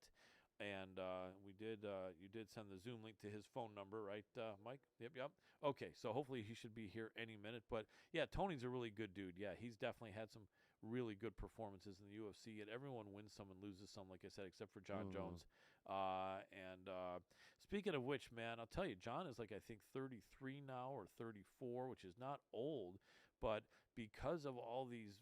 And you did send the Zoom link to his phone number, right, Mike? Yep. Okay, so hopefully he should be here any minute. But, yeah, Tony's a really good dude. Yeah, he's definitely had some really good performances in the UFC. And everyone wins some and loses some, like I said, except for John Jones. And speaking of which, man, I'll tell you, John is like I think 33 now or 34, which is not old. But because of all these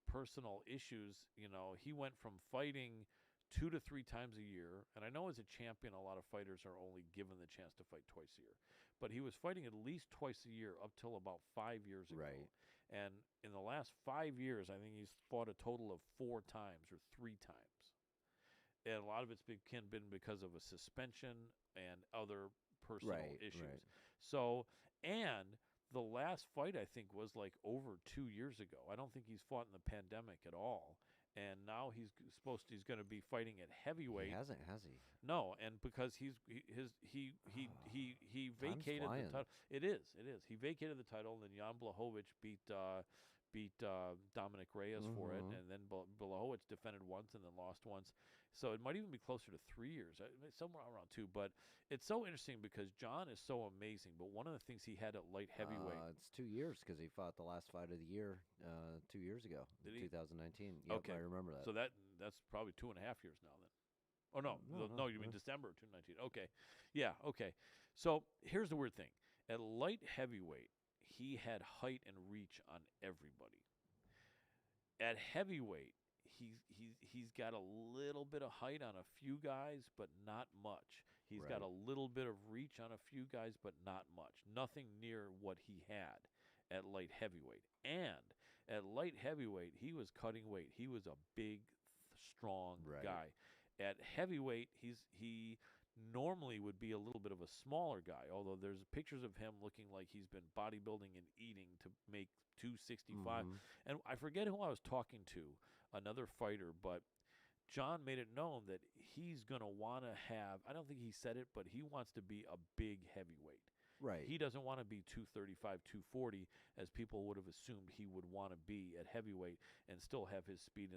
personal issues, he went from fighting 2 to 3 times a year. And I know as a champion, a lot of fighters are only given the chance to fight twice a year. But he was fighting at least twice a year up till about 5 years ago. Right. And in the last 5 years, I think he's fought a total of 4 times or 3 times. And a lot of it's been because of a suspension and other personal issues. Right. So, and the last fight, I think, was like over 2 years ago. I don't think he's fought in the pandemic at all. And now he's going to be fighting at heavyweight. He hasn't, has he? No, and because he vacated the title. It is. He vacated the title, and then Jan Blachowicz beat Dominic Reyes for it, and then Blachowicz defended once and then lost once. So it might even be closer to 3 years, somewhere around 2. But it's so interesting because John is so amazing. But one of the things he had at light heavyweight. It's 2 years because he fought the last fight of the year 2 years ago, 2019. Yep, okay. I remember that. So that's probably 2.5 years now then. Oh, no, you mean December of 2019. Okay. Yeah, okay. So here's the weird thing. At light heavyweight, he had height and reach on everybody. At heavyweight, he's got a little bit of height on a few guys, but not much. He's got a little bit of reach on a few guys, but not much. Nothing near what he had at light heavyweight. And at light heavyweight, he was cutting weight. He was a big, strong guy. At heavyweight, he normally would be a little bit of a smaller guy, although there's pictures of him looking like he's been bodybuilding and eating to make 265. And I forget who I was talking to, another fighter, but John made it known that he's going to want to have, I don't think he said it, but he wants to be a big heavyweight. Right. He doesn't want to be 235, 240, as people would have assumed he would want to be at heavyweight and still have his speed,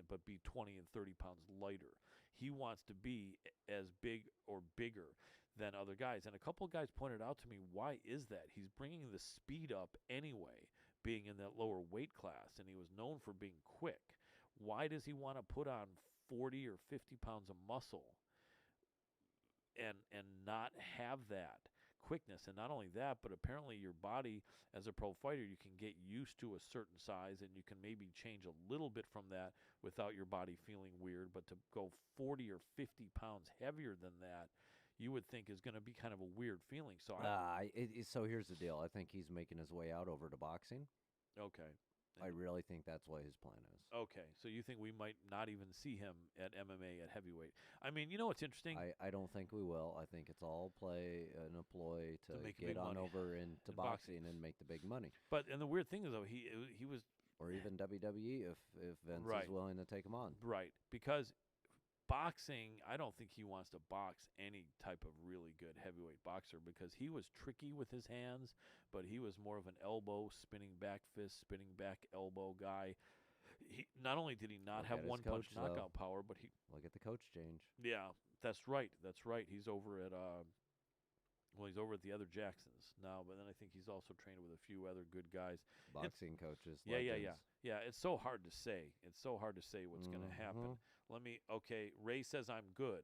but be 20 and 30 pounds lighter. He wants to be as big or bigger than other guys. And a couple of guys pointed out to me, why is that? He's bringing the speed up anyway, being in that lower weight class, and he was known for being quick. Why does he want to put on 40 or 50 pounds of muscle and not have that quickness? And not only that, but apparently your body as a pro fighter, you can get used to a certain size and you can maybe change a little bit from that without your body feeling weird. But to go 40 or 50 pounds heavier than that, you would think is going to be kind of a weird feeling. So so here's the deal. I think he's making his way out over to boxing. Okay. I really think that's what his plan is. Okay, so you think we might not even see him at MMA at heavyweight? I mean, you know what's interesting? I don't think we will. I think it's all play and a ploy to get on over into boxing and make the big money. And the weird thing is, though, he was... Or even WWE if Vince is willing to take him on. Right, because boxing, I don't think he wants to box any type of really good heavyweight boxer because he was tricky with his hands, but he was more of an elbow, spinning back fist, spinning back elbow guy. He not only did he not have one punch knockout power, but he look at the coach change. Yeah, that's right. He's over at Well, he's over at the other Jacksons now, but then I think he's also trained with a few other good guys. Boxing coaches. Yeah. legends. Yeah, it's so hard to say. It's so hard to say what's going to happen. Okay, Ray says I'm good,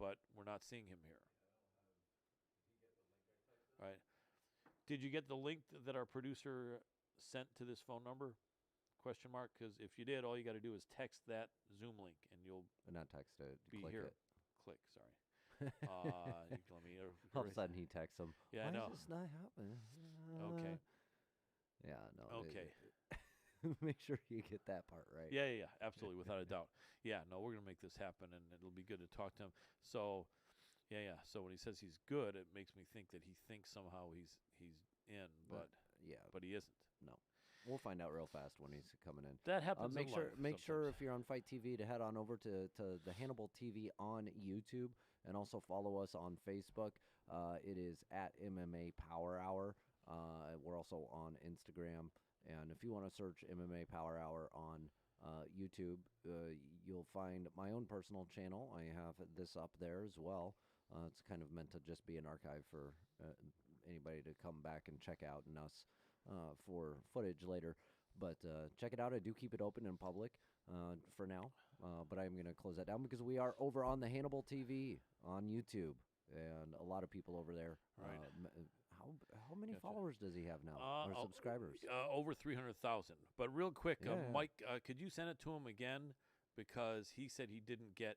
but we're not seeing him here. All right. Did you get the link that our producer sent to this phone number? Question mark. Because if you did, all you got to do is text that Zoom link, and you'll Not text it. be Click here. it. Click. Sorry. You can let me. All of a sudden he texts him. Yeah, Why I know. is this not happening? Okay. Yeah, no. Okay. Make sure you get that part right. Yeah, absolutely, without a doubt. Yeah, no, we're gonna make this happen, and it'll be good to talk to him. So, yeah. So when he says he's good, it makes me think that he thinks somehow he's in, but he isn't. No. We'll find out real fast when he's coming in. That happens. Make in sure life make sure sometimes. if you're on Fight TV to head on over to the Hannibal TV on YouTube and also follow us on Facebook. It is at MMA Power Hour. We're also on Instagram, and if you want to search MMA Power Hour on YouTube, you'll find my own personal channel. I have this up there as well. It's kind of meant to just be an archive for anybody to come back and check out and us for footage later. But check it out. I do keep it open in public for now. But I'm going to close that down because we are over on the Hannibal TV on YouTube. And a lot of people over there. Right. How many followers does he have now? Or subscribers? Over 300,000. But real quick, Yeah. Mike, could you send it to him again? Because he said he didn't get.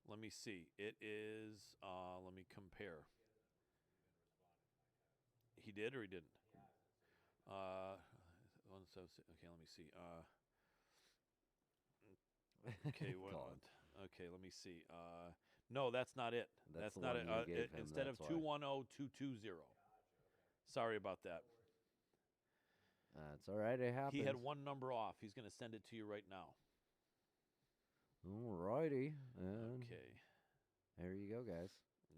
Let me see. It is. Let me compare. He did or he didn't? Okay, let me see. Okay, what? Okay, let me see. No, that's not it. That's the not one it. you gave him, Instead of that's why. 210-220. Sorry about that. That's all right. It happens. He had one number off. He's going to send it to you right now. All righty. And Okay. there you go, guys.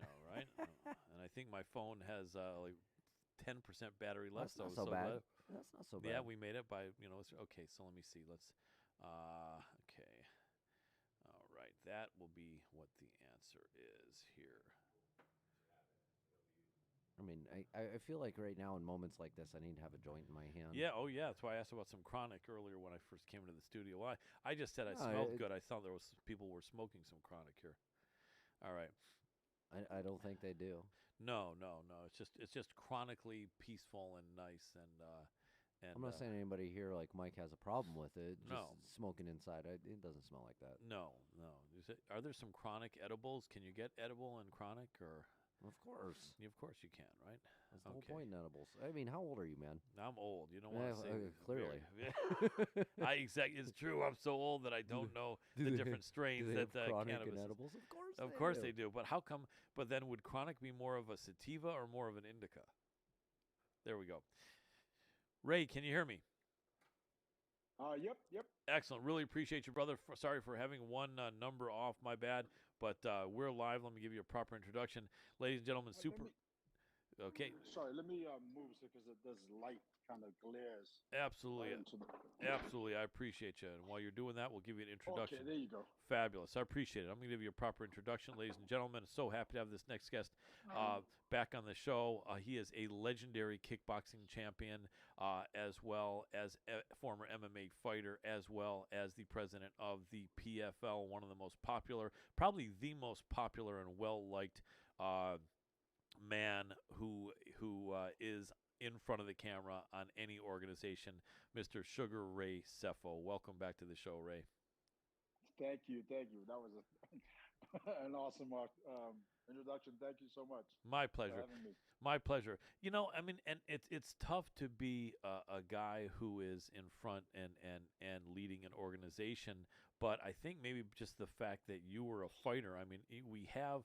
All right. And I think my phone has like 10% battery left. That's not so bad. That's not so bad. Yeah, we made it by, okay, so let me see. Let's, okay. All right, that will be what the answer is here. I mean, I feel like right now in moments like this, I need to have a joint in my hand. Yeah, that's why I asked about some chronic earlier when I first came into the studio. Well, I just said I No, smelled good. I thought there was people were smoking some chronic here. All right. I don't think they do. No. It's just chronically peaceful and nice and I'm not saying anybody here like Mike has a problem with it. Just No. smoking inside, it doesn't smell like that. No. Are there some chronic edibles? Can you get edible and chronic or? Of course. Of course you can, right? That's the whole point in edibles. I mean, how old are you, man? I'm old. You don't want to say clearly. It's true. I'm so old that I don't know the different strains do they that have chronic cannabis. and is. edibles? Of course. Of course they do. But how come? But then would chronic be more of a sativa or more of an indica? There we go. Ray, can you hear me? Yep. Excellent. Really appreciate you, brother. Sorry for having one number off. My bad. But we're live. Let me give you a proper introduction. Ladies and gentlemen, Okay. Sorry, let me move because there's light kind of glares. Absolutely. into the- Absolutely. I appreciate you. And while you're doing that, we'll give you an introduction. Okay, there you go. Fabulous. I appreciate it. I'm going to give you a proper introduction, ladies and gentlemen. So happy to have this next guest back on the show. He is a legendary kickboxing champion, as well as a former MMA fighter, as well as the president of the PFL, one of the most popular, probably the most popular and well-liked man who is in front of the camera on any organization, Mr. Sugar Ray Sefo. Welcome back to the show, Ray. Thank you. That was an awesome introduction. Thank you so much. My for pleasure. having me. My pleasure. I mean, and it's tough to be a guy who is in front and leading an organization, but I think maybe just the fact that you were a fighter. I mean, we have,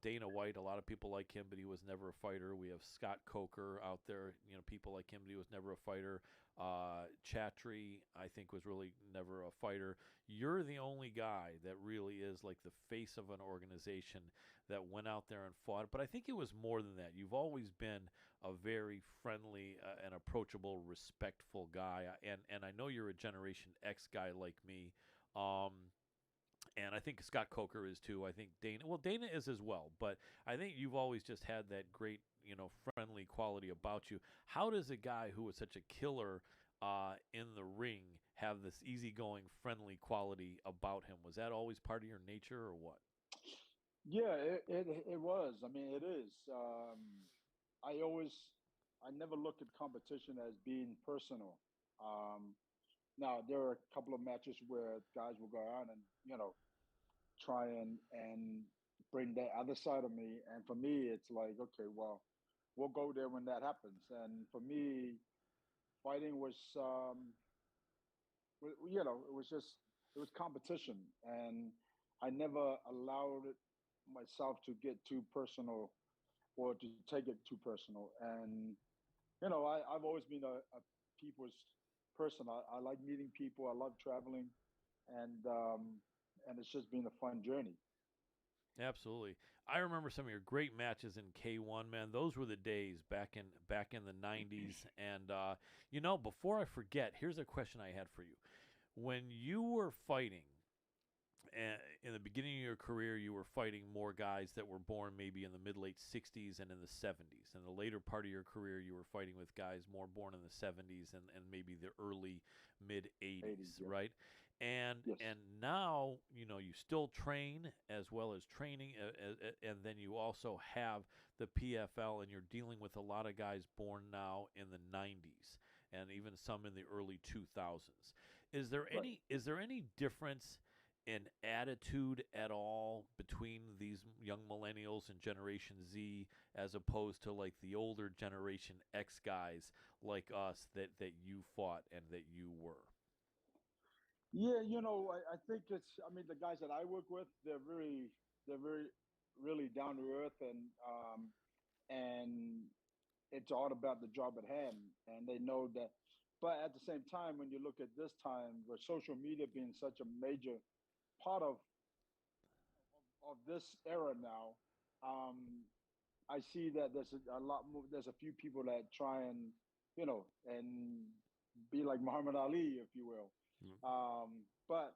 Dana White, a lot of people like him, but he was never a fighter. We have Scott Coker out there, people like him, but he was never a fighter. Chatry, I think, was really never a fighter. You're the only guy that really is like the face of an organization that went out there and fought. But I think it was more than that. You've always been a very friendly and approachable, respectful guy. And I know you're a Generation X guy like me. And I think Scott Coker is too. I think Dana is as well. But I think you've always just had that great, friendly quality about you. How does a guy who was such a killer in the ring have this easygoing, friendly quality about him? Was that always part of your nature, or what? Yeah, it was. I mean, it is. I always, I never look at competition as being personal. Um, Now there are a couple of matches where guys will go out and try and bring that other side of me, and for me, it's like, okay, well, we'll go there when that happens. And for me, fighting was, it was just it was competition, and I never allowed myself to get too personal or to take it too personal. And I've always been a people's person. I like meeting people. I love traveling, and it's just been a fun journey. Absolutely. I remember some of your great matches in K1, man. Those were the days back in the 90s. And before I forget, here's a question I had for you. When you were fighting, in the beginning of your career, you were fighting more guys that were born maybe in the mid-late 60s and in the 70s. In the later part of your career, you were fighting with guys more born in the 70s and maybe the early mid-80s, 80s, yeah. right? And Yes. and now, you still train as well as training, and then you also have the PFL, and you're dealing with a lot of guys born now in the 90s and even some in the early 2000s. Is there any difference in attitude at all between these young millennials and Generation Z, as opposed to like the older Generation X guys like us that you fought and that you were? Yeah, I think I mean, the guys that I work with, they're very, really down to earth, and it's all about the job at hand, and they know that. But at the same time, when you look at this time, with social media being such a major part of this era now, um, I see that there's a lot more. There's a few people that try and be like Muhammad Ali, if you will. Mm. But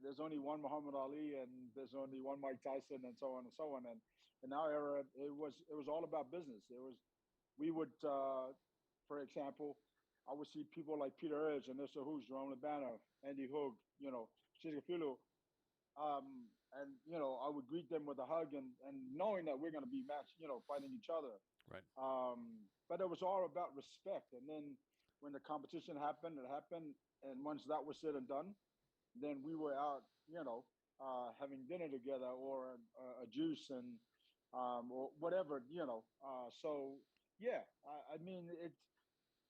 there's only one Muhammad Ali, and there's only one Mike Tyson, and so on and so on. And in our era, it was all about business. We would, for example, I would see people like Peter Edge, and Nessa Hoosh, Jerome Labana, Andy Hoog, Shigeru, and I would greet them with a hug, and knowing that we're going to be matched, fighting each other. Right. But it was all about respect. And then when the competition happened, it happened, and once that was said and done, then we were out, having dinner together, or a juice, or whatever, So yeah, I mean,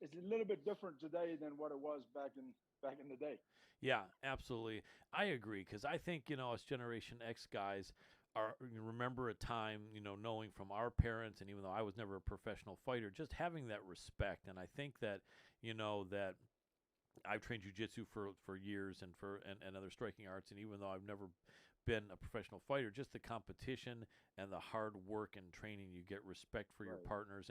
it's a little bit different today than what it was back in the day. Yeah, absolutely. I agree, because I think, us Generation X guys remember a time, knowing from our parents, and even though I was never a professional fighter, just having that respect. And I think that, that I've trained jujitsu for years and other striking arts, and even though I've never been a professional fighter, just the competition and the hard work and training, you get respect for your Right. partners.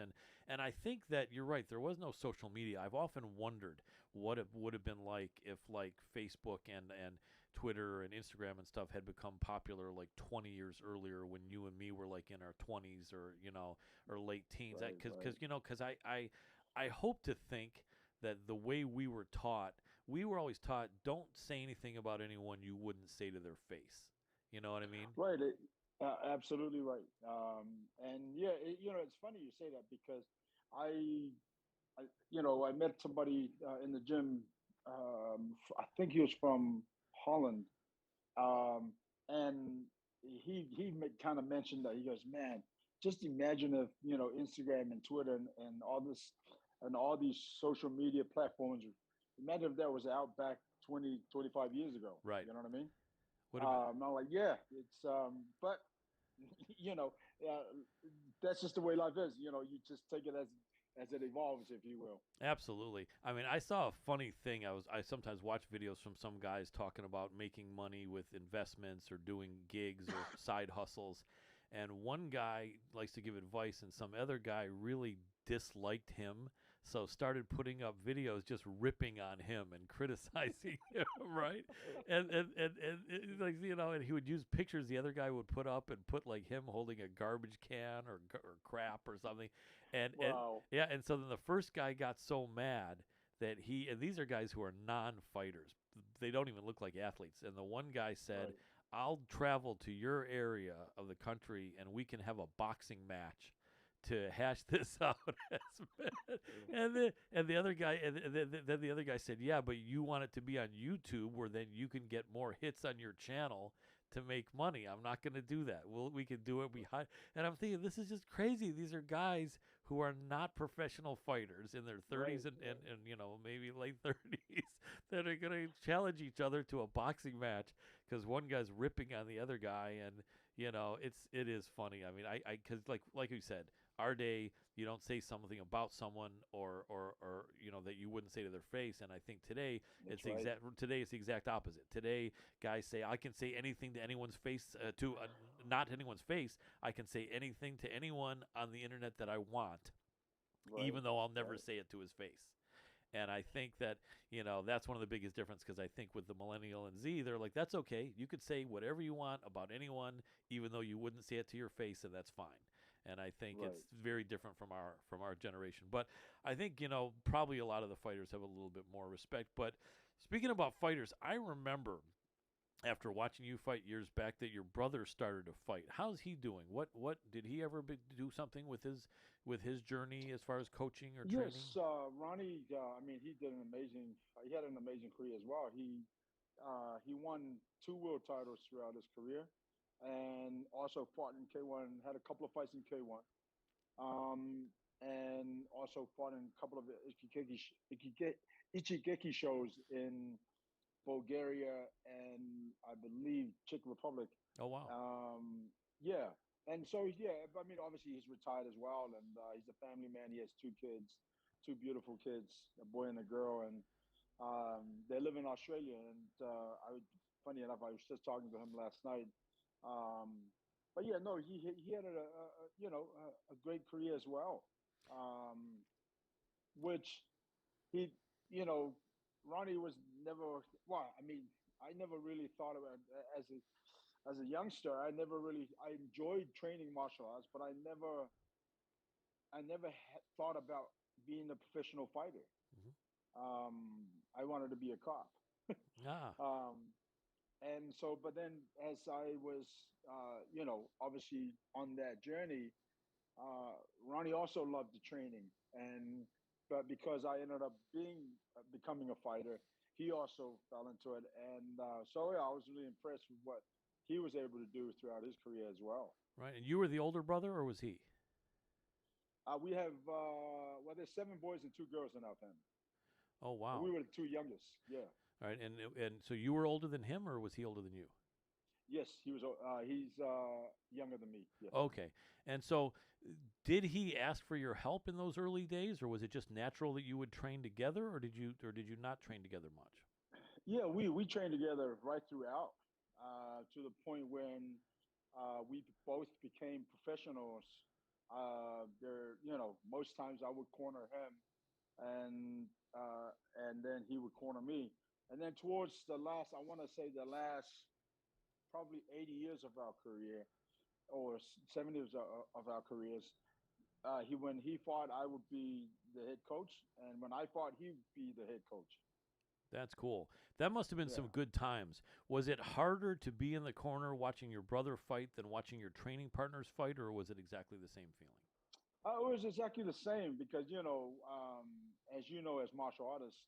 And I think that you're right, there was no social media. I've often wondered what it would have been like if like Facebook and Twitter and Instagram and stuff had become popular like 20 years earlier, when you and me were like in our 20s, or late teens. Right, Because I hope to think that the way we were always taught, don't say anything about anyone you wouldn't say to their face. You know what I mean? right. Absolutely right. And yeah, it's funny you say that, because I met somebody in the gym. I think he was from Holland, um, and he kind of mentioned that. He goes, "Man, just imagine if Instagram and Twitter and all this and all these social media platforms. Imagine if that was out back 20, 25 years ago. Right. You know what I mean?" Would have been. I'm like, yeah, it's but you know, uh, that's just the way life is. You just take it as it evolves, if you will. Absolutely. I mean, I saw a funny thing. I sometimes watch videos from some guys talking about making money with investments or doing gigs or side hustles. And one guy likes to give advice, and some other guy really disliked him so started putting up videos just ripping on him and criticizing him, right? And like, you know, and he would use pictures the other guy would put up and put like him holding a garbage can or crap or something, and Wow. yeah, and so then the first guy got so mad that and these are guys who are non-fighters. They don't even look like athletes. And the one guy said, Right. I'll travel to your area of the country and we can have a boxing match to hash this out. And the other guy, then the other guy said, yeah, but you want it to be on YouTube where then you can get more hits on your channel to make money. I'm not going to do that. We can do it behind. And I'm thinking, this is just crazy. These are guys who are not professional fighters in their 30s Right, and you know, maybe late 30s that are going to challenge each other to a boxing match because one guy's ripping on the other guy. And, you know, it is funny. I mean, because like you said, our day, you don't say something about someone or you know that you wouldn't say to their face. And I think today That's right. it's the exact opposite. Today, guys say I can say anything to anyone's face not anyone's face. I can say anything to anyone on the internet that I want, Right. even though I'll never Right. say it to his face. And I think that, you know, that's one of the biggest difference because I think with the millennial and Z, they're like, that's okay. You could say whatever you want about anyone, even though you wouldn't say it to your face, and that's fine. And I think Right. it's very different from our generation. But I think, you know, probably a lot of the fighters have a little bit more respect. But speaking about fighters, I remember after watching you fight years back that your brother started to fight. How's he doing? What did he ever do something with his journey as far as coaching or training? Yes, Ronnie. I mean, he did an amazing. He had an amazing career as well. He won 2 world titles throughout his career, and also fought in K1. Had a couple of fights in K1, and also fought in a couple of Ichigeki shows in Bulgaria and I believe Czech Republic. Oh wow. Yeah, and so yeah, I mean, obviously he's retired as well, and he's a family man. He has 2 kids, 2 beautiful kids, a boy and a girl, and they live in Australia. And funny enough, I was just talking to him last night. Um, but yeah, no, he had a great career as well, which he you know Ronnie was never. Well, I mean, I never really thought about as a youngster. I enjoyed training martial arts, but I never thought about being a professional fighter. Hmm. I wanted to be a cop. Ah, Um, and so, but then as I was, obviously on that journey, Ronnie also loved the training, but because I ended up becoming a fighter, he also fell into it, and so yeah, I was really impressed with what he was able to do throughout his career as well. right. And you were the older brother, or was he? We have there's 7 boys and 2 girls in our family, Oh and we wow. were the 2 youngest. Yeah, All right. And so you were older than him, or was he older than you? yes, he's younger than me. Yes. Okay. And so did he ask for your help in those early days, or was it just natural that you would train together, or did you not train together much? Yeah, we trained together right throughout, to the point when we both became professionals. Most times I would corner him, and then he would corner me. And then towards I want to say the last probably 80 years of our career, or 70 years of our careers, when he fought, I would be the head coach, and when I fought, he would be the head coach. That's cool. That must have been some Yeah. good times. Was it harder to be in the corner watching your brother fight than watching your training partners fight, or was it exactly the same feeling? It was exactly the same because as you know, as martial artists,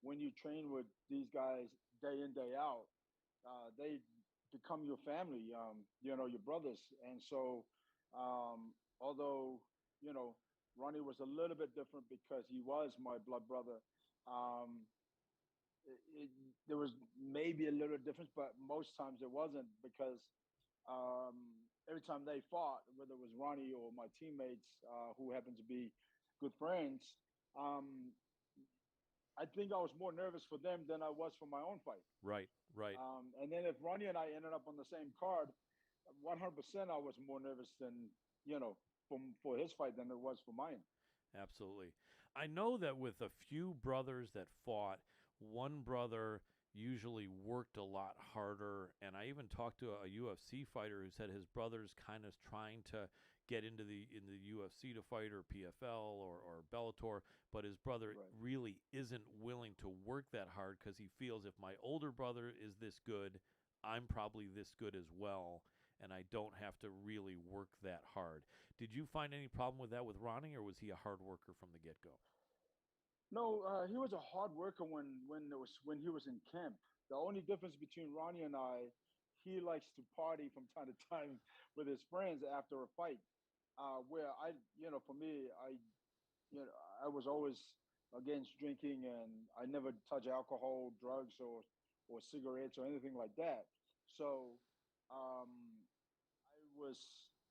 when you train with these guys day in day out, they become your family. Your brothers, and so although you know Ronnie was a little bit different because he was my blood brother. Um, there was maybe a little difference, but most times it wasn't because every time they fought, whether it was Ronnie or my teammates who happened to be good friends, um, I think I was more nervous for them than I was for my own fight. Right, right. And then if Ronnie and I ended up on the same card, 100% I was more nervous than for his fight than it was for mine. Absolutely. I know that with a few brothers that fought, one brother usually worked a lot harder, and I even talked to a UFC fighter who said his brother's kind of trying to get into the UFC to fight, or PFL or Bellator, but his brother Right. really isn't willing to work that hard because he feels if my older brother is this good, I'm probably this good as well, and I don't have to really work that hard. Did you find any problem with that with Ronnie, or was he a hard worker from the get-go? No, he was a hard worker when he was in camp. The only difference between Ronnie and I, he likes to party from time to time with his friends after a fight. Where I, for me, I was always against drinking, and I never touch alcohol, drugs, or cigarettes or anything like that. So, um,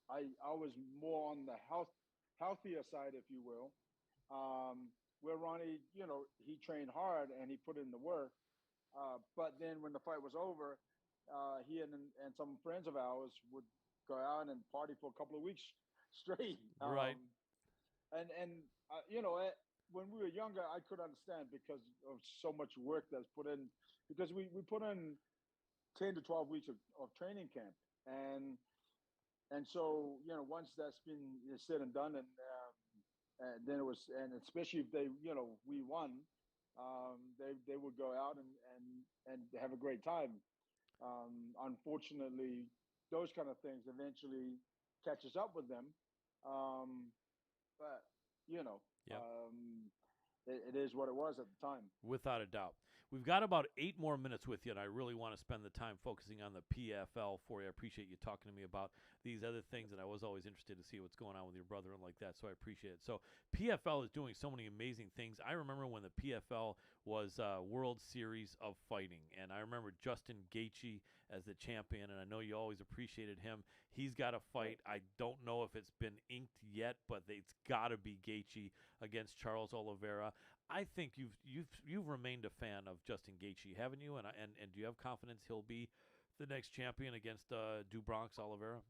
I was more on the healthier side, if you will. Where Ronnie, he trained hard and he put in the work. But then when the fight was over, he and some friends of ours would go out and party for a couple of weeks straight. Right. When we were younger, I could understand because of so much work that's put in. Because we put in 10 to 12 weeks of training camp, and so once that's been said and done, and then it was, and especially if they, we won, they would go out and have a great time. Unfortunately, those kind of things eventually catches up with them. But you know, Yeah. it is what it was at the time. Without a doubt. We've got about 8 more minutes with you, and I really want to spend the time focusing on the PFL for you. I appreciate you talking to me about these other things, and I was always interested to see what's going on with your brother and like that, so I appreciate it. So PFL is doing so many amazing things. I remember when the PFL was World Series of Fighting, and I remember Justin Gaethje as the champion, and I know you always appreciated him. He's got a fight. I don't know if it's been inked yet, but it's got to be Gaethje against Charles Oliveira. I think you've remained a fan of Justin Gaethje, haven't you? And do you have confidence he'll be the next champion against DuBronx Oliveira?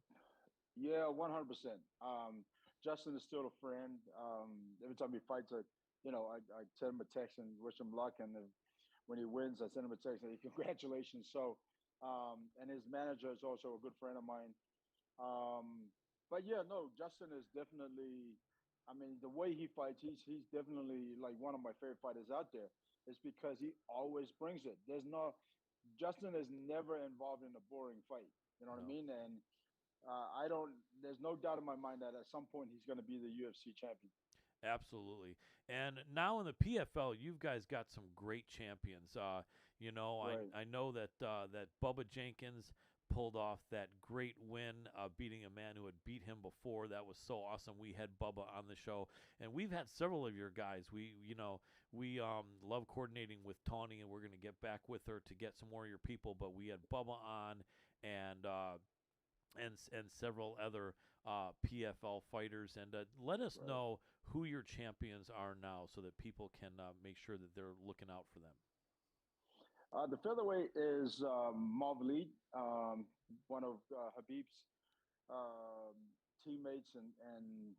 Yeah, 100%. Justin is still a friend. Every time he fights, I send him a text and wish him luck. And when he wins, I send him a text and say, congratulations. So, and his manager is also a good friend of mine. But yeah, no, Justin is definitely, I mean, the way he fights, he's definitely like one of my favorite fighters out there. It's because he always brings it. Justin is never involved in a boring fight. You know what I No. mean? And there's no doubt in my mind that at some point he's going to be the UFC champion. Absolutely. And now in the PFL, you guys got some great champions. Right. I know that that Bubba Jenkins pulled off that great win, beating a man who had beat him before. That was so awesome. We had Bubba on the show, and we've had several of your guys. We love coordinating with Tawny, and we're going to get back with her to get some more of your people. But we had Bubba on, and several other PFL fighters. And let us know who your champions are now, so that people can make sure that they're looking out for them. The featherweight is Marvali, one of Habib's teammates and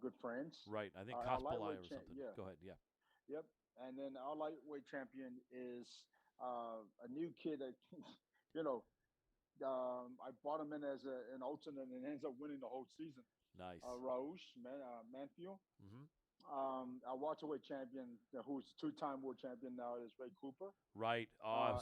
good friends. Right. I think Our Kospolai or lightweight something. yeah. Go ahead. Yeah. Yep. And then our lightweight champion is a new kid that, I brought him in as an alternate and ends up winning the whole season. Nice. Rausch Manfield. Mm-hmm. Our welterweight champion, who's two-time world champion now, is Ray Cooper. Right.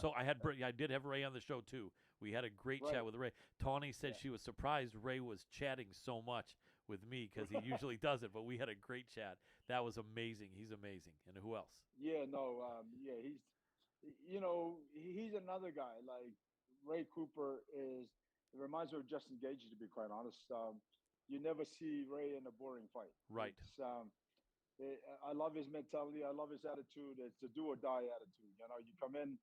So I did have Ray on the show too. We had a great chat with Ray. Tawny said she was surprised Ray was chatting so much with me because he usually doesn't, but we had a great chat. That was amazing. He's amazing. And who else? Yeah, no, he's another guy. Like Ray Cooper it reminds me of Justin Gaethje, to be quite honest. You never see Ray in a boring fight. Right. I love his mentality. I love his attitude. It's a do or die attitude. You come in,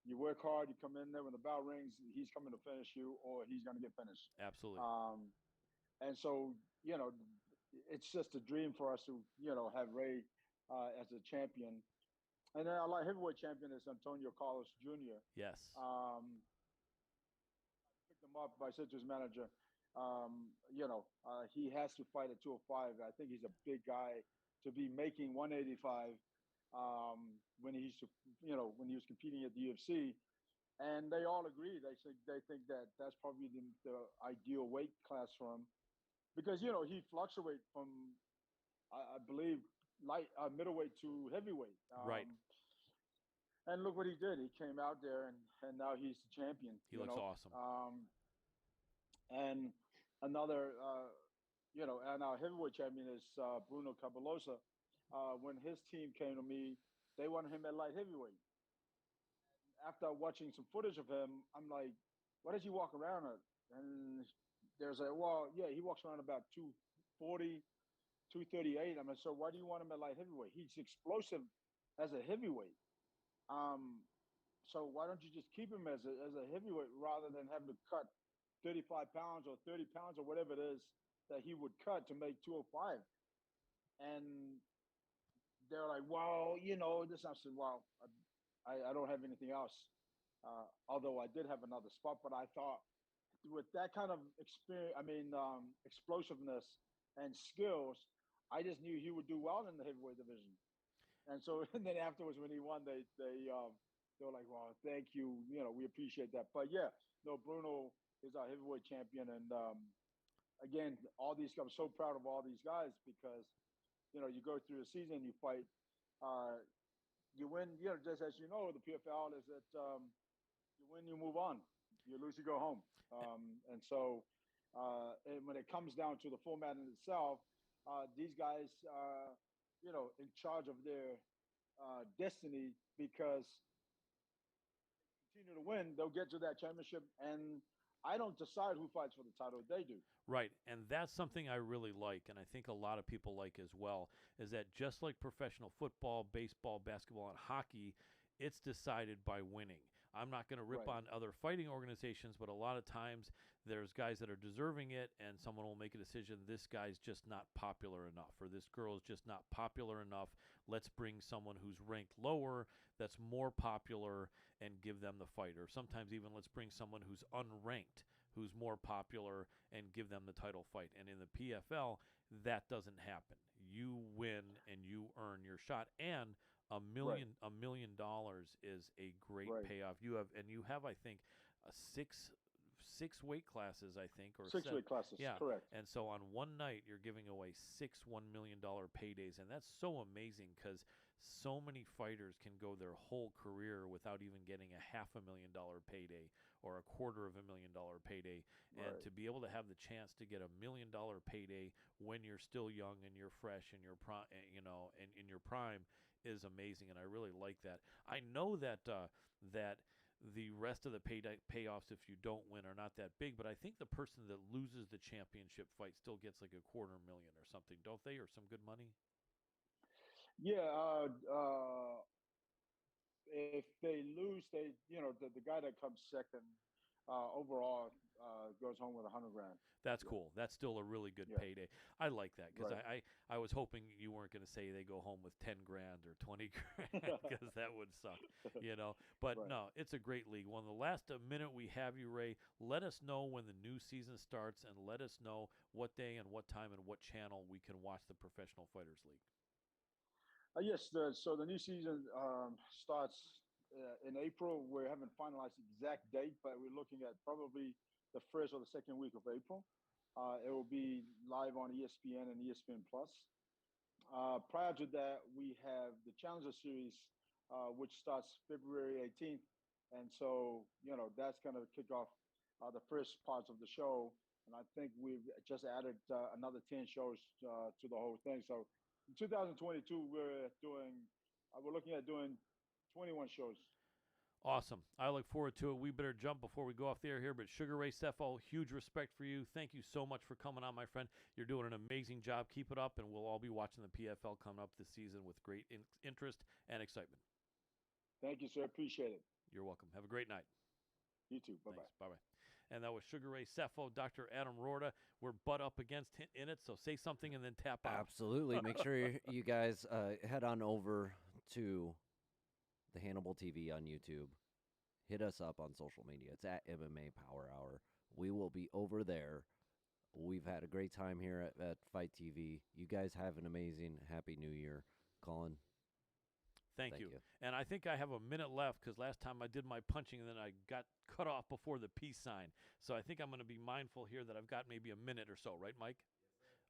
you work hard. You come in there when the bell rings, he's coming to finish you, or he's going to get finished. Absolutely. And so it's just a dream for us to have Ray as a champion. And then our light heavyweight champion is Antonio Carlos Jr. Yes. I picked him up. I said to his manager, he has to fight at 205. I think he's a big guy. to be making 185 when he used to, when he was competing at the UFC. And they all agree. They think that that's probably the ideal weight class for him because he fluctuates from I believe middleweight to heavyweight. Right. And look what he did. He came out there and now he's the champion. He looks awesome. And another, and our heavyweight champion is Bruno Cabalosa. When his team came to me, they wanted him at light heavyweight. After watching some footage of him, I'm like, what does he walk around at? And there's he walks around about 240, 238. I mean, so why do you want him at light heavyweight? He's explosive as a heavyweight. So why don't you just keep him as a heavyweight rather than having to cut 35 pounds or 30 pounds or whatever it is that he would cut to make 205? And they're like, well, this. I said, well, I don't have anything else. Although I did have another spot, but I thought with that kind of experience, explosiveness and skills, I just knew he would do well in the heavyweight division. And so, and then afterwards, when he won, they were like, well, thank you. We appreciate that. But yeah, no, Bruno is our heavyweight champion. And again, all these guys, I'm so proud of all these guys because, you go through the season, you fight, you win, just as the PFL is that you win, you move on. You lose, you go home. And so and when it comes down to the format in itself, these guys are, in charge of their destiny because they continue to win, they'll get to that championship. And I don't decide who fights for the title. They do. Right. And that's something I really like, and I think a lot of people like as well, is that just like professional football, baseball, basketball, and hockey, it's decided by winning. I'm not going to rip on other fighting organizations, but a lot of times there's guys that are deserving it, and someone will make a decision, this guy's just not popular enough, or this girl is just not popular enough. Let's bring someone who's ranked lower that's more popular and give them the fight. Or sometimes even let's bring someone who's unranked, who's more popular, and give them the title fight. And in the PFL, that doesn't happen. You win and you earn your shot. And $1 million is a great payoff. You have I think six weight classes, I think, or 6 weight classes. Yeah, correct. And so on one night you're giving away 6 $1 million paydays, and that's so amazing because so many fighters can go their whole career without even getting a $500,000 payday or a $250,000 payday, and to be able to have the chance to get $1 million payday when you're still young and you're fresh and you're and in your prime is amazing, and I really like that. I know that that the rest of the payoffs, if you don't win, are not that big, but I think the person that loses the championship fight still gets like $250,000 or something, don't they, or some good money? Yeah. If they lose, the guy that comes second overall goes home with $100,000. That's cool. That's still a really good payday. I like that because I was hoping you weren't going to say they go home with $10,000 or $20,000 because that would suck, But no, it's a great league. Well, in the last minute we have you, Ray, let us know when the new season starts and let us know what day and what time and what channel we can watch the Professional Fighters League. Yes, so the new season starts in April. We haven't finalized the exact date, but we're looking at probably the first or the second week of April. It will be live on ESPN and ESPN Plus. Prior to that, we have the Challenger Series, which starts February 18th. And so, that's going to kick off the first parts of the show. And I think we've just added another 10 shows to the whole thing. So in 2022, we're looking at doing 21 shows. Awesome. I look forward to it. We better jump before we go off the air here, but Sugar Ray Sefo, huge respect for you. Thank you so much for coming on, my friend. You're doing an amazing job. Keep it up, and we'll all be watching the PFL coming up this season with great interest and excitement. Thank you, sir. Appreciate it. You're welcome. Have a great night. You too. Bye-bye. Thanks. Bye-bye. And that was Sugar Ray Sefo, Dr. Adam Roorda. We're butt up against in it, so say something and then tap out. Absolutely. Make sure you guys head on over to the Hannibal TV on YouTube. Hit us up on social media. It's at MMA Power Hour. We will be over there We've had a great time here at Fight TV. You guys have an amazing Happy New Year. Colin. Thank you. And I think I have a minute left because last time I did my punching and then I got cut off before the peace sign. So I think I'm going to be mindful here that I've got maybe a minute or so. Right, Mike?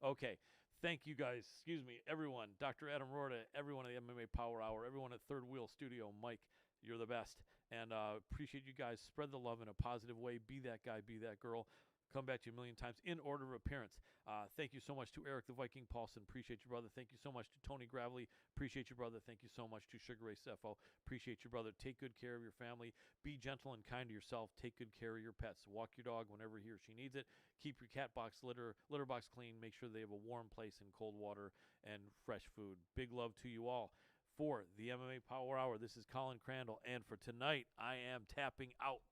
Okay. Thank you guys. Excuse me, everyone. Dr. Adam Roorda, everyone at the MMA Power Hour, everyone at Third Wheel Studio. Mike, you're the best. And appreciate you guys. Spread the love in a positive way. Be that guy. Be that girl. Come back to you a million times in order of appearance. Thank you so much to Eric the Viking Paulson. Appreciate you, brother. Thank you so much to Tony Gravely. Appreciate you, brother. Thank you so much to Sugar Ray Seffo. Appreciate you, brother. Take good care of your family. Be gentle and kind to yourself. Take good care of your pets. Walk your dog whenever he or she needs it. Keep your cat box litter box clean. Make sure they have a warm place and cold water and fresh food. Big love to you all. For the MMA Power Hour, this is Colin Crandall. And for tonight, I am tapping out.